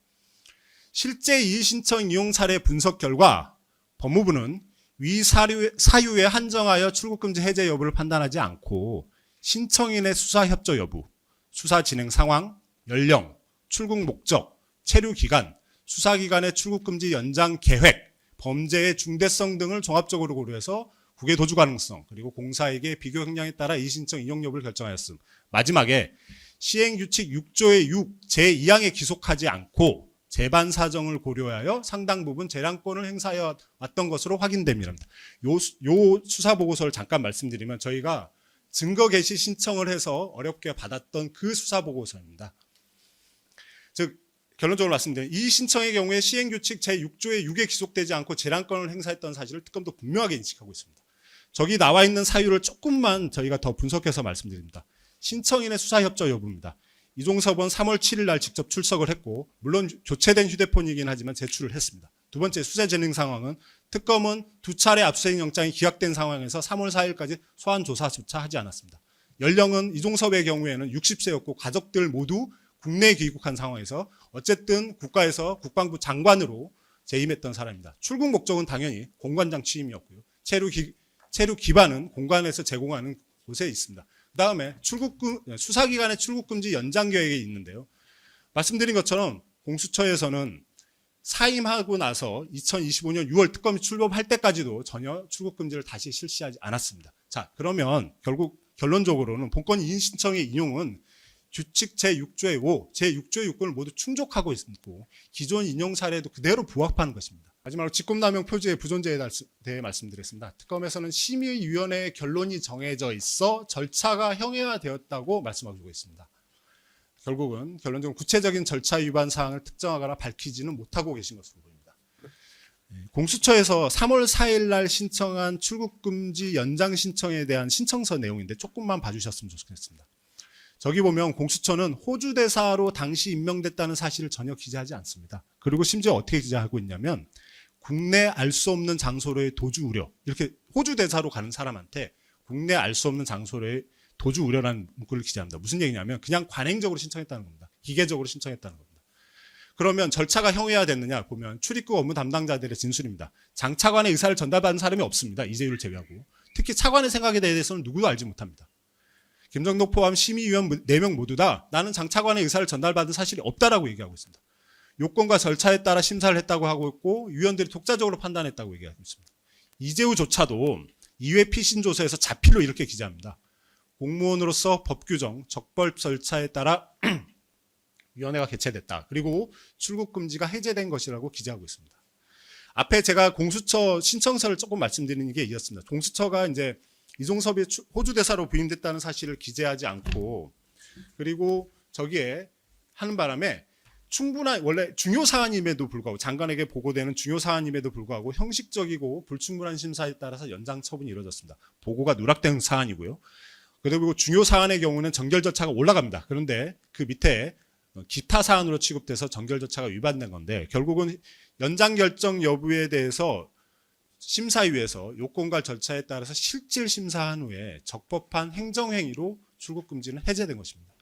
실제 이의 신청 이용 사례 분석 결과 법무부는 위 사유에 한정하여 출국 금지 해제 여부를 판단하지 않고 신청인의 수사 협조 여부, 수사 진행 상황, 연령, 출국 목적, 체류 기간, 수사 기간의 출국 금지 연장 계획, 범죄의 중대성 등을 종합적으로 고려해서 국외 도주 가능성 그리고 공사에게 비교 형량에 따라 이의 신청 인용 여부를 결정하였음. 마지막에 시행규칙 6조의 6 제2항에 기속하지 않고 재반 사정을 고려하여 상당 부분 재량권을 행사해 왔던 것으로 확인됩니다. 요 수사 보고서를 잠깐 말씀드리면 저희가 증거 개시 신청을 해서 어렵게 받았던 그 수사 보고서입니다. 즉 결론적으로 말씀드리면 이 신청의 경우에 시행규칙 제6조의 6에 기속되지 않고 재량권을 행사했던 사실을 특검도 분명하게 인식하고 있습니다. 저기 나와 있는 사유를 조금만 저희가 더 분석해서 말씀드립니다. 신청인의 수사 협조 여부입니다. 이종섭은 3월 7일 날 직접 출석을 했고 물론 교체된 휴대폰이긴 하지만 제출을 했습니다. 두 번째 수사 진행 상황은 특검은 2차례 압수수색 영장이 기각된 상황에서 3월 4일까지 소환 조사조차 하지 않았습니다. 연령은 이종섭의 경우에는 60세였고 가족들 모두 국내에 귀국한 상황에서 어쨌든 국가에서 국방부 장관으로 재임했던 사람입니다. 출국 목적은 당연히 공관장 취임이었고요. 체류 기반은 공관에서 제공하는 곳에 있습니다. 그다음에 수사기관의 출국금지 연장 계획이 있는데요. 말씀드린 것처럼 공수처에서는 사임하고 나서 2025년 6월 특검이 출범할 때까지도 전혀 출국금지를 다시 실시하지 않았습니다. 자, 그러면 결국 결론적으로는 본건 이의 신청의 인용은 규칙 제6조의 5, 제6조의 6권을 모두 충족하고 있고 기존 인용 사례도 그대로 부합하는 것입니다. 마지막으로 직권남용 표지의 부존재에 대해 말씀드렸습니다. 특검에서는 심의위원회의 결론이 정해져 있어 절차가 형해화되었다고 말씀하고 있습니다. 결국은 결론적으로 구체적인 절차 위반 사항을 특정하거나 밝히지는 못하고 계신 것으로 보입니다. 공수처에서 3월 4일 날 신청한 출국금지 연장 신청에 대한 신청서 내용인데 조금만 봐주셨으면 좋겠습니다. 저기 보면 공수처는 호주 대사로 당시 임명됐다는 사실을 전혀 기재하지 않습니다. 그리고 심지어 어떻게 기재하고 있냐면 국내 알 수 없는 장소로의 도주 우려, 이렇게 호주 대사로 가는 사람한테 국내 알 수 없는 장소로의 도주 우려라는 문구를 기재합니다. 무슨 얘기냐면 그냥 관행적으로 신청했다는 겁니다. 기계적으로 신청했다는 겁니다. 그러면 절차가 형해화됐느냐 보면 출입국 업무 담당자들의 진술입니다. 장 차관의 의사를 전달받은 사람이 없습니다. 이재유를 제외하고. 특히 차관의 생각에 대해서는 누구도 알지 못합니다. 김정덕 포함 심의위원 4명 모두 다 나는 장 차관의 의사를 전달받은 사실이 없다라고 얘기하고 있습니다. 요건과 절차에 따라 심사를 했다고 하고 있고 위원들이 독자적으로 판단했다고 얘기하고 있습니다. 이재우조차도 2회 피신 조서에서 자필로 이렇게 기재합니다. 공무원으로서 법규정, 적법 절차에 따라 위원회가 개최됐다. 그리고 출국 금지가 해제된 것이라고 기재하고 있습니다. 앞에 제가 공수처 신청서를 조금 말씀드리는 게 이었습니다. 공수처가 이제 이종섭이 호주 대사로 부임됐다는 사실을 기재하지 않고 그리고 저기에 하는 바람에 충분한 원래 중요 사안임에도 불구하고 장관에게 보고되는 중요 사안임에도 불구하고 형식적이고 불충분한 심사에 따라서 연장 처분이 이루어졌습니다. 보고가 누락된 사안이고요. 그리고 중요 사안의 경우는 정결 절차가 올라갑니다. 그런데 그 밑에 기타 사안으로 취급돼서 정결 절차가 위반된 건데 결국은 연장 결정 여부에 대해서 심사위에서 요건과 절차에 따라서 실질 심사한 후에 적법한 행정행위로 출국 금지는 해제된 것입니다.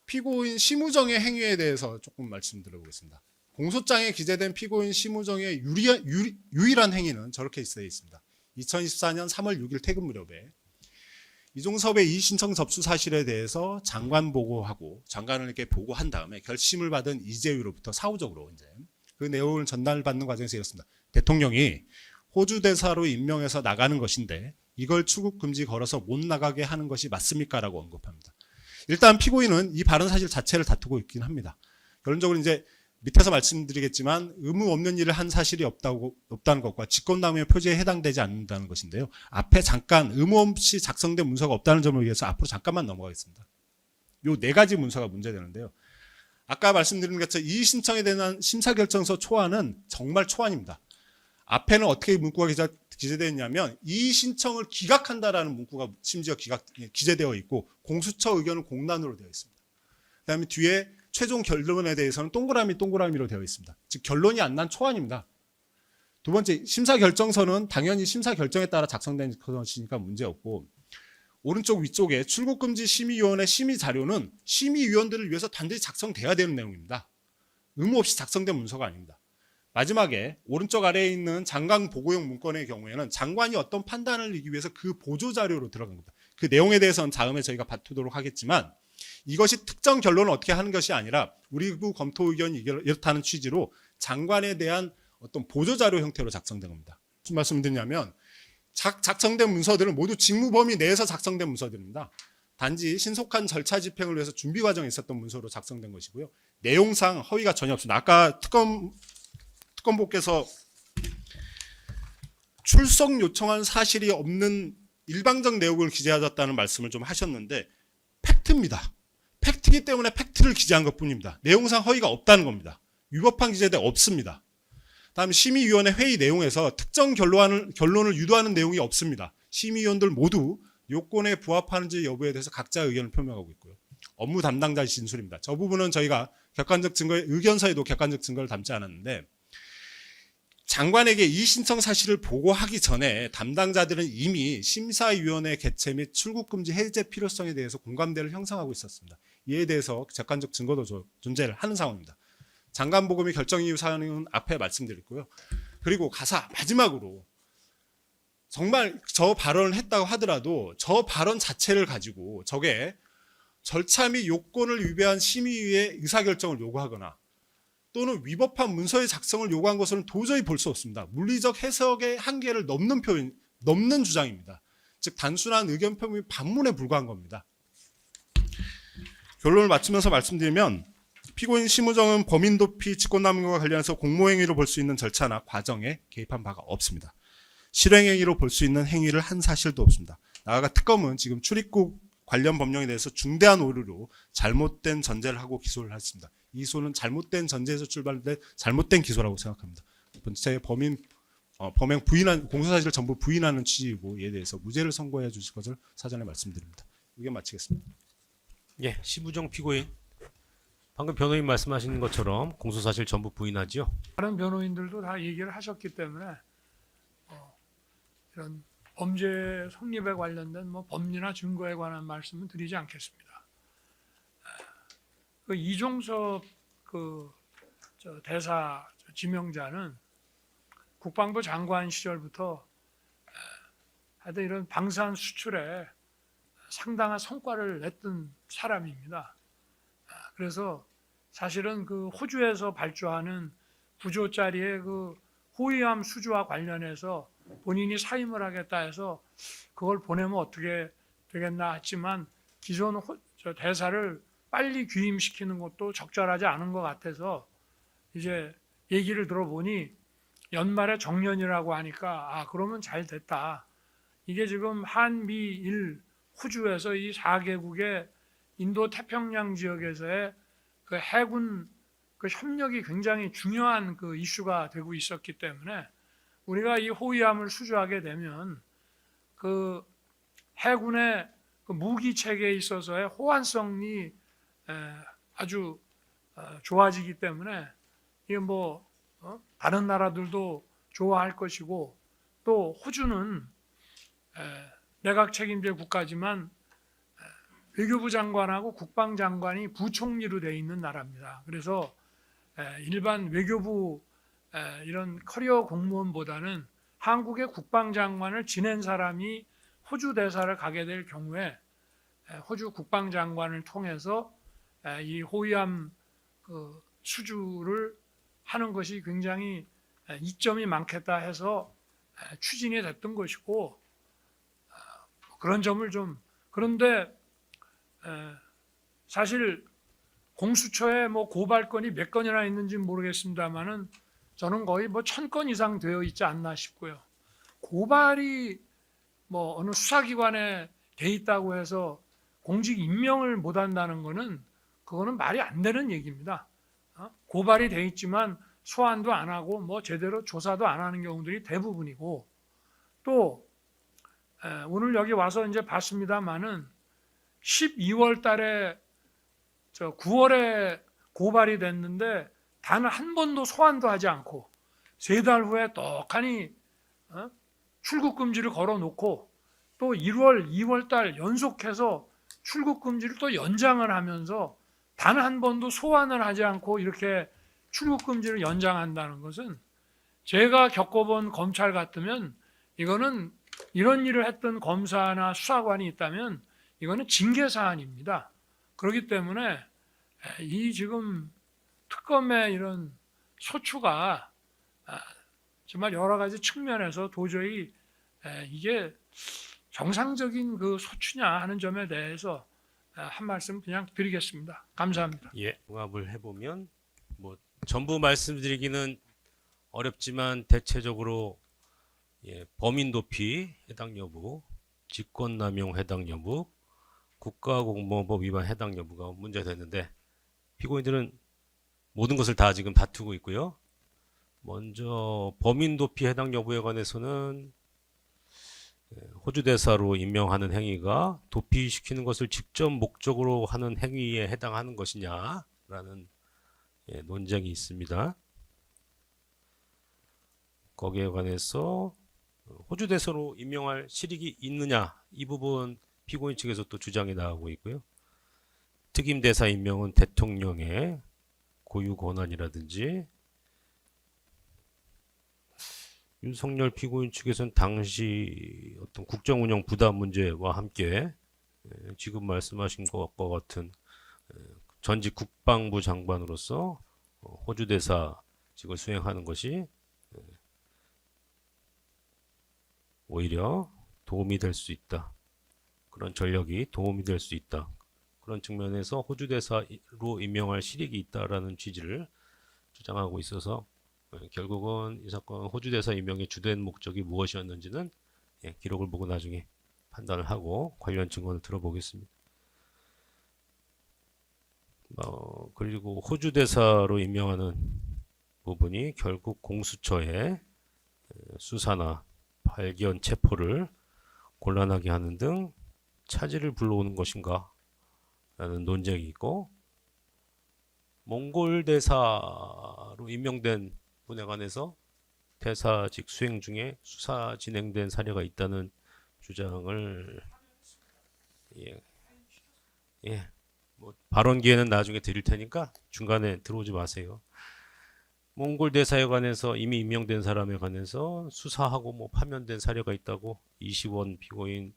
피고인 심우정의 행위에 대해서 조금 말씀드려보겠습니다. 공소장에 기재된 피고인 심우정의 유일한 행위는 저렇게 쓰여 있습니다. 2024년 3월 6일 퇴근 무렵에 이종섭의 이의신청 접수 사실에 대해서 장관 보고하고 장관에게 보고한 다음에 결심을 받은 이재유로부터 사후적으로 이제 그 내용을 전달받는 과정에서 이렇습니다. 대통령이 호주 대사로 임명해서 나가는 것인데 이걸 출국 금지 걸어서 못 나가게 하는 것이 맞습니까? 라고 언급합니다. 일단 피고인은 이 발언 사실 자체를 다투고 있긴 합니다. 결론적으로 이제 밑에서 말씀드리겠지만 의무 없는 일을 한 사실이 없다는 것과 직권남용의 표제에 해당되지 않는다는 것인데요. 앞에 잠깐 의무 없이 작성된 문서가 없다는 점을 위해서 앞으로 잠깐만 넘어가겠습니다. 요 4가지 문서가 문제되는데요. 아까 말씀드린 것처럼 이의 신청에 대한 심사결정서 초안은 정말 초안입니다. 앞에는 어떻게 문구가 기재되어 있냐면 이의 신청을 기각한다라는 문구가 심지어 기재되어 있고 공수처 의견은 공란으로 되어 있습니다. 그다음에 뒤에 최종 결론에 대해서는 동그라미로 되어 있습니다. 즉 결론이 안 난 초안입니다. 두 번째 심사 결정서는 당연히 심사 결정에 따라 작성된 것이니까 문제없고 오른쪽 위쪽에 출국금지 심의위원회 심의 자료는 심의위원들을 위해서 반드시 작성돼야 되는 내용입니다. 의무 없이 작성된 문서가 아닙니다. 마지막에 오른쪽 아래에 있는 장관 보고용 문건의 경우에는 장관이 어떤 판단을 내기 위해서 그 보조자료로 들어간 겁니다. 그 내용에 대해서는 다음에 저희가 다투도록 하겠지만 이것이 특정 결론을 어떻게 하는 것이 아니라 우리부 검토 의견이 이렇다는 취지로 장관에 대한 어떤 보조자료 형태로 작성된 겁니다. 무슨 말씀을 드리냐면 작성된 문서들은 모두 직무 범위 내에서 작성된 문서들입니다. 단지 신속한 절차 집행을 위해서 준비 과정에 있었던 문서로 작성된 것이고요. 내용상 허위가 전혀 없습니다. 아까 특검보께서 출석 요청한 사실이 없는 일방적 내용을 기재하셨다는 말씀을 좀 하셨는데 팩트입니다. 팩트이기 때문에 팩트를 기재한 것뿐입니다. 내용상 허위가 없다는 겁니다. 위법한 기재대 없습니다. 다음 심의위원회 회의 내용에서 특정 결론을 유도하는 내용이 없습니다. 심의위원들 모두 요건에 부합하는지 여부에 대해서 각자 의견을 표명하고 있고요. 업무 담당자의 진술입니다. 저 부분은 저희가 객관적 증거에 의견서에도 객관적 증거를 담지 않았는데 장관에게 이 신청 사실을 보고하기 전에 담당자들은 이미 심사위원회 개최 및 출국금지 해제 필요성에 대해서 공감대를 형성하고 있었습니다. 이에 대해서 객관적 증거도 존재를 하는 상황입니다. 장관 보고 및 결정 이유 사항은 앞에 말씀드렸고요. 그리고 가사 마지막으로 정말 저 발언을 했다고 하더라도 저 발언 자체를 가지고 저게 절차 및 요건을 위배한 심의위의 의사결정을 요구하거나 또는 위법한 문서의 작성을 요구한 것으로는 도저히 볼 수 없습니다. 물리적 해석의 한계를 넘는 주장입니다. 즉 단순한 의견 표명이 반문에 불과한 겁니다. 결론을 맞추면서 말씀드리면 피고인 심우정은 범인 도피 직권남용과 관련해서 공모행위로 볼 수 있는 절차나 과정에 개입한 바가 없습니다. 실행행위로 볼 수 있는 행위를 한 사실도 없습니다. 나아가 특검은 지금 출입국 관련 법령에 대해서 중대한 오류로 잘못된 전제를 하고 기소를 했습니다. 이 기소는 잘못된 전제에서 출발된 잘못된 기소라고 생각합니다. 번째 범행 공소사실을 전부 부인하는 취지이고 이에 대해서 무죄를 선고해 주실 것을 사전에 말씀드립니다. 의견 마치겠습니다. 예, 심우정 피고인. 방금 변호인 말씀하신 것처럼 공소사실 전부 부인하지요? 다른 변호인들도 다 얘기를 하셨기 때문에 이런 범죄 성립에 관련된 뭐 법리나 증거에 관한 말씀은 드리지 않겠습니다. 그 이종섭 대사 지명자는 국방부 장관 시절부터 하여튼 이런 방산 수출에 상당한 성과를 냈던 사람입니다. 그래서 사실은 그 호주에서 발주하는 9조짜리의 그 호위함 수주와 관련해서 본인이 사임을 하겠다 해서 그걸 보내면 어떻게 되겠나 했지만 기존 대사를 빨리 귀임시키는 것도 적절하지 않은 것 같아서 이제 얘기를 들어보니 연말에 정년이라고 하니까 그러면 잘 됐다. 이게 지금 한미일 호주에서 이 4개국의 인도 태평양 지역에서의 그 해군 그 협력이 굉장히 중요한 그 이슈가 되고 있었기 때문에 우리가 이 호위함을 수주하게 되면 그 해군의 그 무기 체계에 있어서의 호환성이 아주 좋아지기 때문에 이게 뭐 다른 나라들도 좋아할 것이고 또 호주는 내각 책임제 국가지만 외교부 장관하고 국방장관이 부총리로 되어 있는 나라입니다. 그래서 일반 외교부 이런 커리어 공무원보다는 한국의 국방장관을 지낸 사람이 호주 대사를 가게 될 경우에 호주 국방장관을 통해서 이 호위함 그 수주를 하는 것이 굉장히 이점이 많겠다 해서 추진이 됐던 것이고 그런 점을 좀 그런데 사실 공수처에 뭐 고발건이 몇 건이나 있는지는 모르겠습니다만은 저는 거의 뭐 1000건 이상 되어 있지 않나 싶고요. 고발이 뭐 어느 수사기관에 돼 있다고 해서 공직 임명을 못 한다는 거는 그거는 말이 안 되는 얘기입니다. 고발이 돼 있지만 소환도 안 하고 뭐 제대로 조사도 안 하는 경우들이 대부분이고 또 오늘 여기 와서 이제 봤습니다만은 12월 달에 9월에 고발이 됐는데 단 한 번도 소환도 하지 않고 3달 후에 떡하니 출국 금지를 걸어놓고 또 1월, 2월 달 연속해서 출국 금지를 또 연장을 하면서 단 한 번도 소환을 하지 않고 이렇게 출국 금지를 연장한다는 것은 제가 겪어본 검찰 같으면 이거는 이런 일을 했던 검사나 수사관이 있다면 이거는 징계 사안입니다. 그렇기 때문에 이 지금 특검의 이런 소추가 정말 여러 가지 측면에서 도저히 이게 정상적인 그 소추냐 하는 점에 대해서 한 말씀 그냥 드리겠습니다. 감사합니다. 예, 종합을 해보면 뭐 전부 말씀드리기는 어렵지만 대체적으로 범인 도피 해당 여부, 직권남용 해당 여부, 국가공무원법 위반 해당 여부가 문제됐는데 피고인들은 모든 것을 다 지금 다투고 있고요. 먼저 범인 도피 해당 여부에 관해서는 호주 대사로 임명하는 행위가 도피시키는 것을 직접 목적으로 하는 행위에 해당하는 것이냐라는 논쟁이 있습니다. 거기에 관해서 호주 대사로 임명할 실익이 있느냐 이 부분 피고인 측에서 또 주장이 나오고 있고요. 특임 대사 임명은 대통령의 고유 권한이라든지 윤석열 피고인 측에서는 당시 어떤 국정 운영 부담 문제와 함께 지금 말씀하신 것과 같은 전직 국방부 장관으로서 호주 대사직을 수행하는 것이 오히려 도움이 될 수 있다. 그런 전력이 도움이 될 수 있다. 그런 측면에서 호주 대사로 임명할 실익이 있다라는 취지를 주장하고 있어서 결국은 이 사건 호주 대사 임명의 주된 목적이 무엇이었는지는 기록을 보고 나중에 판단을 하고 관련 증언을 들어보겠습니다. 그리고 호주 대사로 임명하는 부분이 결국 공수처의 수사나 발견 체포를 곤란하게 하는 등 차질을 불러오는 것인가 라는 논쟁이 있고, 몽골 대사로 임명된 분에 관해서 대사직 수행 중에 수사 진행된 사례가 있다는 주장을 뭐 발언 기회는 나중에 드릴 테니까 중간에 들어오지 마세요. 몽골 대사에 관해서 이미 임명된 사람에 관해서 수사하고 뭐 파면된 사례가 있다고 이시원 피고인,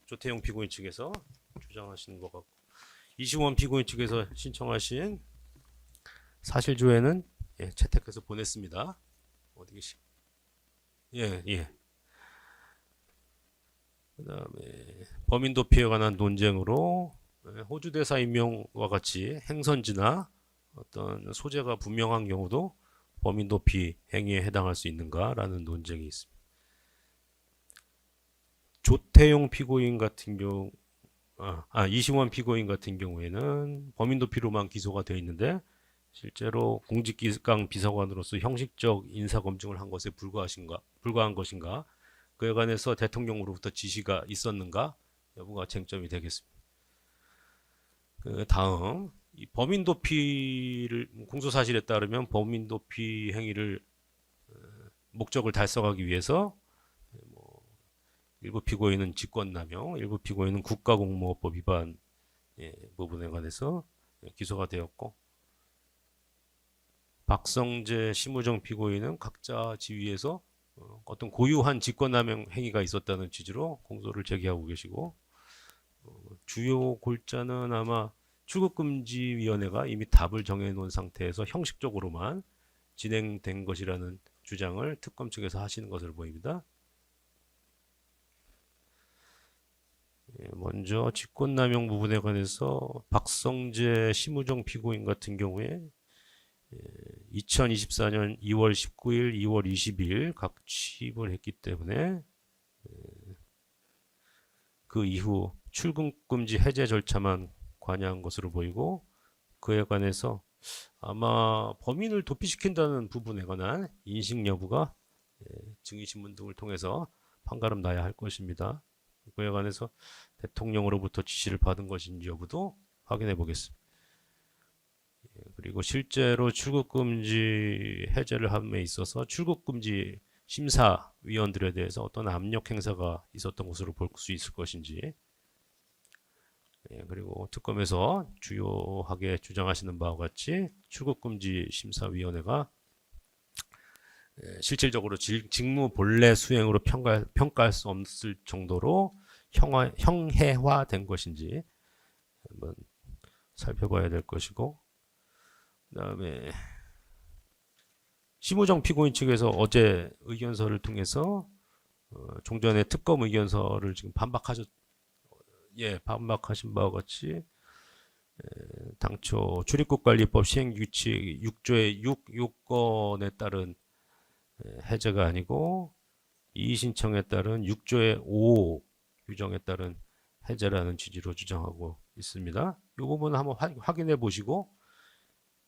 조태용 피고인 측에서 주장하시는 것 같고, 이시원 피고인 측에서 신청하신 사실조회는 채택해서 보냈습니다. 어디 계시? 그다음에 범인 도피에 관한 논쟁으로 호주 대사 임명과 같이 행선지나 어떤 소재가 분명한 경우도 범인 도피 행위에 해당할 수 있는가라는 논쟁이 있습니다. 조태용 피고인 같은 경우, 이시원 피고인 같은 경우에는 범인 도피로만 기소가 되어 있는데 실제로 공직기강 비서관으로서 형식적 인사 검증을 한 것에 불과한 것인가, 그에 관해서 대통령으로부터 지시가 있었는가 여부가 쟁점이 되겠습니다. 그 다음, 이 범인 도피를 공소 사실에 따르면 범인 도피 행위를 목적을 달성하기 위해서 일부 피고인은 직권남용, 일부 피고인은 국가공무원법 위반 부분에 관해서 기소가 되었고, 박성재, 심우정 피고인은 각자 지위에서 어떤 고유한 직권남용 행위가 있었다는 취지로 공소를 제기하고 계시고, 주요 골자는 아마 출국금지위원회가 이미 답을 정해놓은 상태에서 형식적으로만 진행된 것이라는 주장을 특검 측에서 하시는 것으로 보입니다. 먼저 직권남용 부분에 관해서 박성재, 심우정 피고인 같은 경우에 2024년 2월 19일, 2월 20일 각 취입을 했기 때문에 그 이후 출국금지 해제 절차만 관여한 것으로 보이고, 그에 관해서 아마 범인을 도피시킨다는 부분에 관한 인식 여부가 증인신문 등을 통해서 판가름 나야 할 것입니다. 그에 관해서 대통령으로부터 지시를 받은 것인지 여부도 확인해 보겠습니다. 그리고 실제로 출국금지 해제를 함에 있어서 출국금지 심사위원들에 대해서 어떤 압력 행사가 있었던 것으로 볼 수 있을 것인지, 그리고 특검에서 주요하게 주장하시는 바와 같이 출국금지 심사위원회가 실질적으로 직무 본래 수행으로 평가할 수 없을 정도로 형해화된 것인지 한번 살펴봐야 될 것이고, 그다음에 심우정 피고인 측에서 어제 의견서를 통해서 종전에 특검 의견서를 지금 반박하신 바와 같이 당초 출입국관리법 시행규칙 6조의 6 요건에 따른 해제가 아니고 이의신청에 따른 6조의 5 규정에 따른 해제라는 취지로 주장하고 있습니다. 이 부분은 한번 확인해 보시고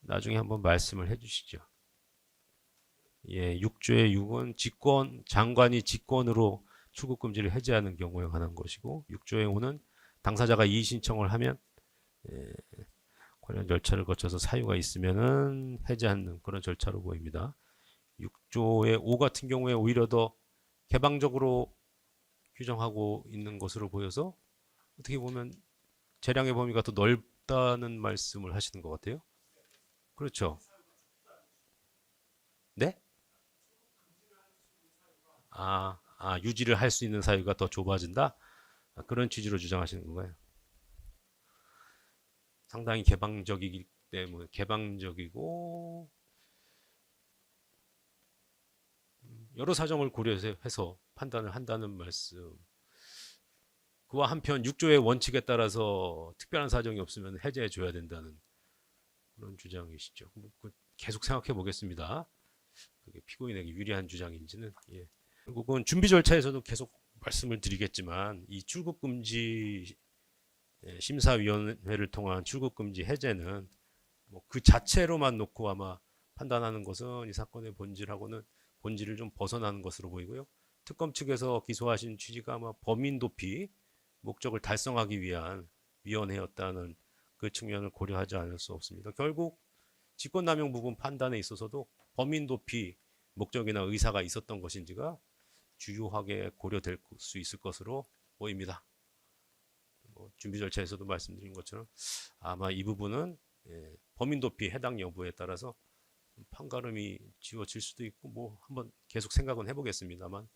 나중에 한번 말씀을 해 주시죠. 6조의 6은 장관이 직권으로 출국금지를 해제하는 경우에 관한 것이고, 6조의 5는 당사자가 이의신청을 하면 관련 절차를 거쳐서 사유가 있으면은 해제하는 그런 절차로 보입니다. 6조의 5 같은 경우에 오히려 더 개방적으로 규정하고 있는 것으로 보여서 어떻게 보면 재량의 범위가 더 넓다는 말씀을 하시는 것 같아요. 그렇죠? 네? 유지를 할 수 있는 사유가 더 좁아진다? 그런 취지로 주장하시는 건가요? 상당히 개방적이기 때문에 개방적이고 여러 사정을 고려해서 판단을 한다는 말씀. 그와 한편 6조의 원칙에 따라서 특별한 사정이 없으면 해제해 줘야 된다는 그런 주장이시죠. 계속 생각해 보겠습니다. 그게 피고인에게 유리한 주장인지는. 결국은 준비 절차에서도 계속 말씀을 드리겠지만 이 출국금지 심사위원회를 통한 출국금지 해제는 그 자체로만 놓고 아마 판단하는 것은 이 사건의 본질을 좀 벗어나는 것으로 보이고요. 특검 측에서 기소하신 취지가 아마 범인 도피 목적을 달성하기 위한 위원회였다는 그 측면을 고려하지 않을 수 없습니다. 결국 직권남용 부분 판단에 있어서도 범인 도피 목적이나 의사가 있었던 것인지가 주요하게 고려될 수 있을 것으로 보입니다. 준비 절차에서도 말씀드린 것처럼 아마 이 부분은 범인 도피 해당 여부에 따라서 판가름이 지워질 수도 있고 뭐 한번 계속 생각은 해보겠습니다만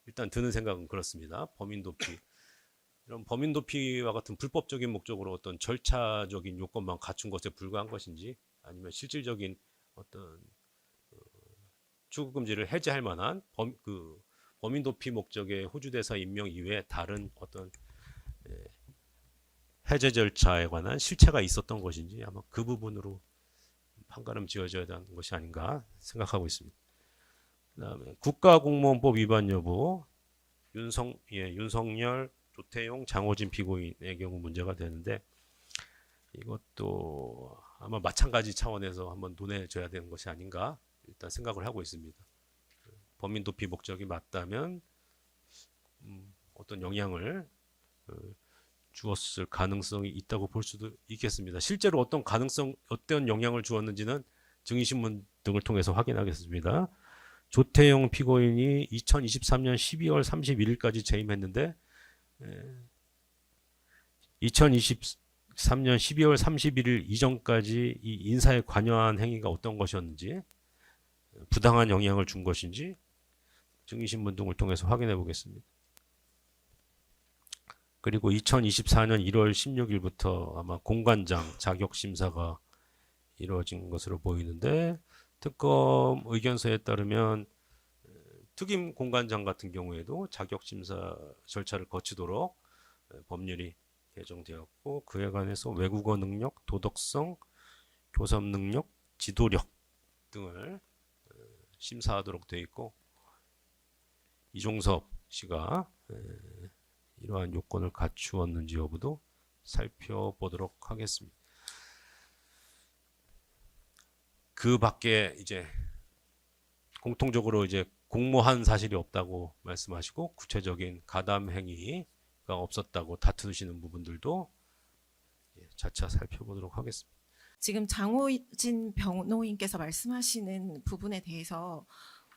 일단 드는 생각은 그렇습니다. 범인 도피 이런 범인 도피와 같은 불법적인 목적으로 어떤 절차적인 요건만 갖춘 것에 불과한 것인지 아니면 실질적인 어떤 출국 금지를 해제할 만한 범인 도피 목적의 호주 대사 임명 이외에 다른 어떤 해제 절차에 관한 실체가 있었던 것인지 아마 그 부분으로 판가름 지어져야 되는 것이 아닌가 생각하고 있습니다. 그다음에 국가공무원법 위반 여부 윤석열, 조태용, 장호진 피고인의 경우 문제가 되는데 이것도 아마 마찬가지 차원에서 한번 논해져야 되는 것이 아닌가 일단 생각을 하고 있습니다. 범인 도피 목적이 맞다면 어떤 영향을 주었을 가능성이 있다고 볼 수도 있겠습니다. 실제로 어떤 영향을 주었는지는 증인신문 등을 통해서 확인하겠습니다. 조태용 피고인이 2023년 12월 31일까지 재임했는데 2023년 12월 31일 이전까지 이 인사에 관여한 행위가 어떤 것이었는지 부당한 영향을 준 것인지 증인신문 등을 통해서 확인해 보겠습니다. 그리고 2024년 1월 16일부터 아마 공관장 자격심사가 이루어진 것으로 보이는데 특검 의견서에 따르면 특임 공관장 같은 경우에도 자격심사 절차를 거치도록 법률이 개정되었고 그에 관해서 외국어 능력, 도덕성, 교섭 능력, 지도력 등을 심사하도록 되어 있고 이종섭 씨가 이러한 요건을 갖추었는지 여부도 살펴보도록 하겠습니다. 그 밖에 이제 공통적으로 이제 공모한 사실이 없다고 말씀하시고 구체적인 가담 행위가 없었다고 다투시는 부분들도 차차 살펴보도록 하겠습니다. 지금 장호진 변호인께서 말씀하시는 부분에 대해서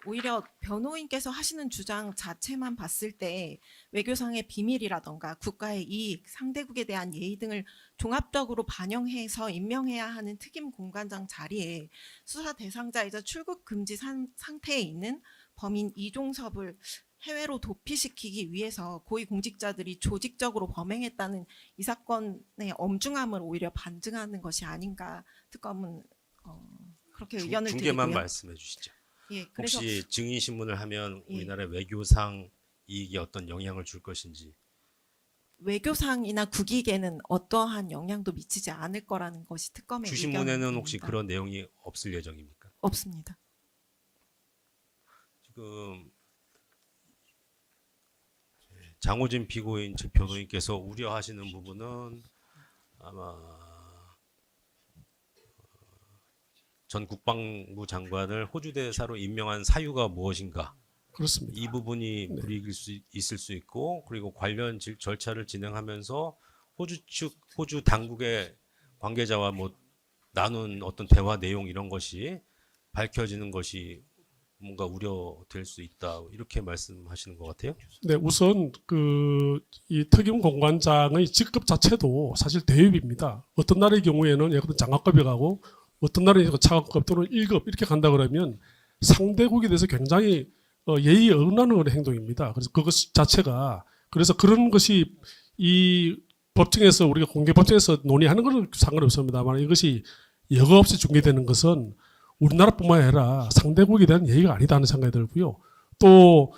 오히려 변호인께서 하시는 주장 자체만 봤을 때 외교상의 비밀이라던가 국가의 이익, 상대국에 대한 예의 등을 종합적으로 반영해서 임명해야 하는 특임 공관장 자리에 수사 대상자이자 출국 금지 상태에 있는 범인 이종섭을 해외로 도피시키기 위해서 고위공직자들이 조직적으로 범행했다는 이 사건의 엄중함을 오히려 반증하는 것이 아닌가 특검은 그렇게 의견을 드리고요. 중계만 말씀해 주시죠. 예, 그래서 혹시 증인신문을 하면 예. 우리나라의 외교상 이익에 어떤 영향을 줄 것인지 외교상이나 국익에는 어떠한 영향도 미치지 않을 거라는 것이 특검의 주신문에는 의견입니다. 혹시 그런 내용이 없을 예정입니까? 없습니다. 지금 장호진 피고인 측 변호인께서 우려하시는 부분은 아마 전 국방부 장관을 호주 대사로 임명한 사유가 무엇인가 그렇습니다. 이 부분이 불이익일 수 있을 수 있고 그리고 관련 절차를 진행하면서 호주 당국의 관계자와 뭐 나눈 어떤 대화 내용 이런 것이 밝혀지는 것이 뭔가 우려될 수 있다 이렇게 말씀하시는 것 같아요. 네, 우선 이 특임 공관장의 직급 자체도 사실 대입입니다. 어떤 나라의 경우에는 예를 들어 장관급에 가고 어떤 나라는 차관급 또는 1급 이렇게 간다 그러면 상대국에 대해서 굉장히 예의에 어긋나는 행동입니다. 그래서 그것 자체가 그래서 그런 것이 이 법정에서 우리가 공개 법정에서 논의하는 것은 상관이 없습니다만 이것이 여과 없이 중계되는 것은 우리나라뿐만 아니라 상대국에 대한 예의가 아니다 하는 생각이 들고요. 또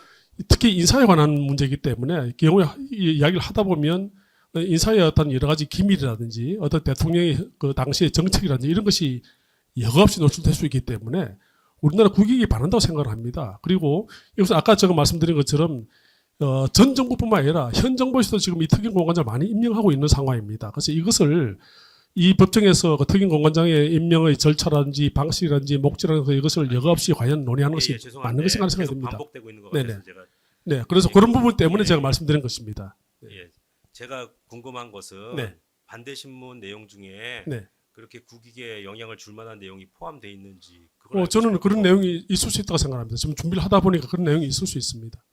특히 인사에 관한 문제이기 때문에 경우에 이야기를 하다 보면 인사의 어떤 여러 가지 기밀이라든지 어떤 대통령의 그 당시의 정책이라든지 이런 것이 여과 없이 노출될 수 있기 때문에 우리나라 국익이 반한다고 생각을 합니다. 그리고 여기서 아까 제가 말씀드린 것처럼 전 정부뿐만 아니라 현 정부에서도 지금 이 특임 공관장을 많이 임명하고 있는 상황입니다. 그래서 이것을 이 법정에서 그 특임 공관장의 임명의 절차라든지 방식이라든지 목적이라든지 이것을 여과 없이 과연 논의하는 것이 맞는 것인가 하는 생각이 듭니다. 반복되고 있는 것 네네. 같아서 제가 네, 그래서 그런 부분 때문에 제가 말씀드린 것입니다. 예, 제가 궁금한 것은 네. 반대 신문 내용 중에 네. 그렇게 국익에 영향을 줄 만한 내용이 포함되어 있는지 그걸 알고 저는 싶어요. 그런 내용이 있을 수 있다고 생각합니다. 지금 준비를 하다 보니까 그런 내용이 있을 수 있습니다.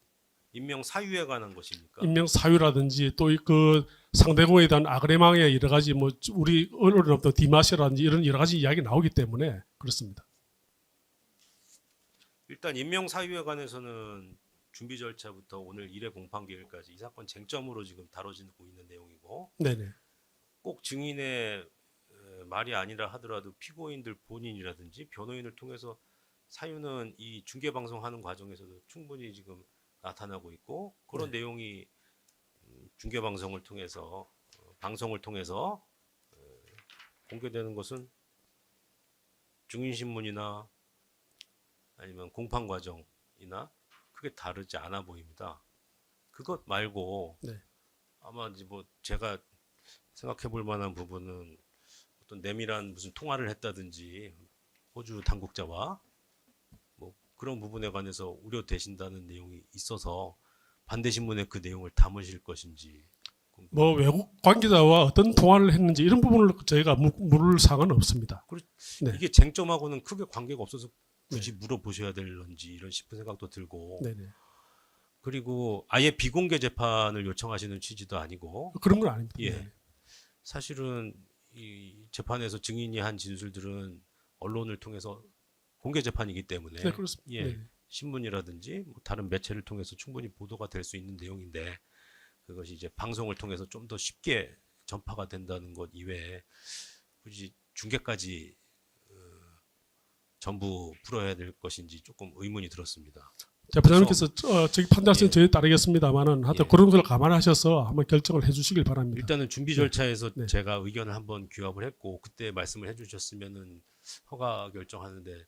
임명 사유에 관한 것입니까? 임명 사유라든지 또 그 상대국에 대한 아그레망의 여러 가지 뭐 우리 언론의 디마시라든지 이런 여러 가지 이야기 나오기 때문에 그렇습니다. 일단 임명 사유에 관해서는 준비 절차부터 오늘 1회 공판 기일까지 이 사건 쟁점으로 지금 다뤄지고 있는 내용이고 네네. 꼭 증인의 말이 아니라 하더라도 피고인들 본인이라든지 변호인을 통해서 사유는 이 중계 방송하는 과정에서도 충분히 지금 나타나고 있고 그런 내용이 중계 방송을 통해서 방송을 통해서 공개되는 것은 증인 신문이나 아니면 공판 과정이나 크게 다르지 않아 보입니다. 그것 말고 네. 아마 이제 뭐 제가 생각해 볼 만한 부분은 어떤 내밀한 무슨 통화를 했다든지 호주 당국자와 뭐 그런 부분에 관해서 우려되신다는 내용이 있어서 반대 신문에 그 내용을 담으실 것인지 뭐 외국 관계자와 어떤 통화를 했는지 이런 부분을 저희가 물을 사항은 없습니다. 네. 이게 쟁점하고는 크게 관계가 없어서 굳이 물어보셔야 될런지 이런 싶은 생각도 들고 네네. 그리고 아예 비공개 재판을 요청하시는 취지도 아니고 그런 건 아닙니다. 예. 네. 사실은 이 재판에서 증인이 한 진술들은 언론을 통해서 공개 재판이기 때문에 네, 그렇습니다. 예, 네. 신문이라든지 뭐 다른 매체를 통해서 충분히 보도가 될 수 있는 내용인데 그것이 이제 방송을 통해서 좀 더 쉽게 전파가 된다는 것 이외에 굳이 중계까지 전부 풀어야 될 것인지 조금 의문이 들었습니다. 재판장님께서 저기 판단하시는 예. 저희 따르겠습니다만은 하여튼 예. 그런 걸 감안하셔서 한번 결정을 해주시길 바랍니다. 일단은 준비 절차에서 네. 제가 의견을 한번 규합을 했고 그때 말씀을 해주셨으면은 허가 결정하는데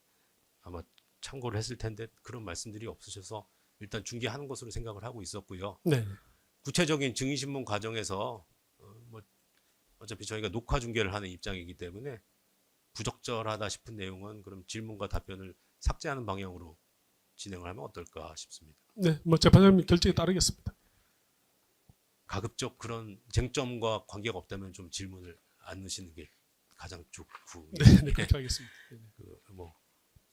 아마 참고를 했을 텐데 그런 말씀들이 없으셔서 일단 중계하는 것으로 생각을 하고 있었고요. 네. 구체적인 증인신문 과정에서 뭐 어차피 저희가 녹화 중계를 하는 입장이기 때문에 부적절하다 싶은 내용은 그럼 질문과 답변을 삭제하는 방향으로 진행을 하면 어떨까 싶습니다. 네, 뭐 재판장님 결정에 따르겠습니다. 가급적 그런 쟁점과 관계가 없다면 좀 질문을 안 넣으시는 게 가장 좋고 네, 네 그렇게 하겠습니다. 네. 뭐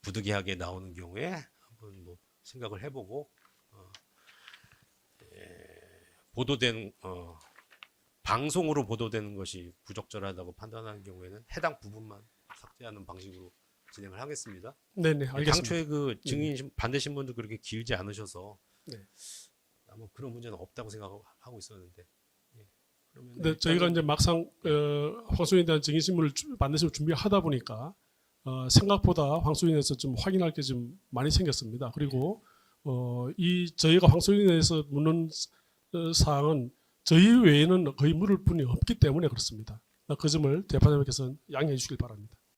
부득이하게 나오는 경우에 한번 뭐 생각을 해보고 보도된 방송으로 보도되는 것이 부적절하다고 판단하는 경우에는 해당 부분만 삭제하는 방식으로 진행을 하겠습니다. 네네 알겠습니다. 당초에 그 증인 반대 신문도 그렇게 길지 않으셔서 네. 아마 그런 문제는 없다고 생각하고 있었는데. 예. 그러면 근데 저희가 이제 막상 황소인에 대한 증인신문을 반드시 준비하다 보니까 생각보다 황소인에서 좀 확인할 게 좀 많이 생겼습니다. 그리고 이 저희가 황소인에서 묻는 사항은 저희 외에는 거의 물을 분이 없기 때문에 그렇습니다. 그 점을 재판장님께서 양해해 주시길 바랍니다.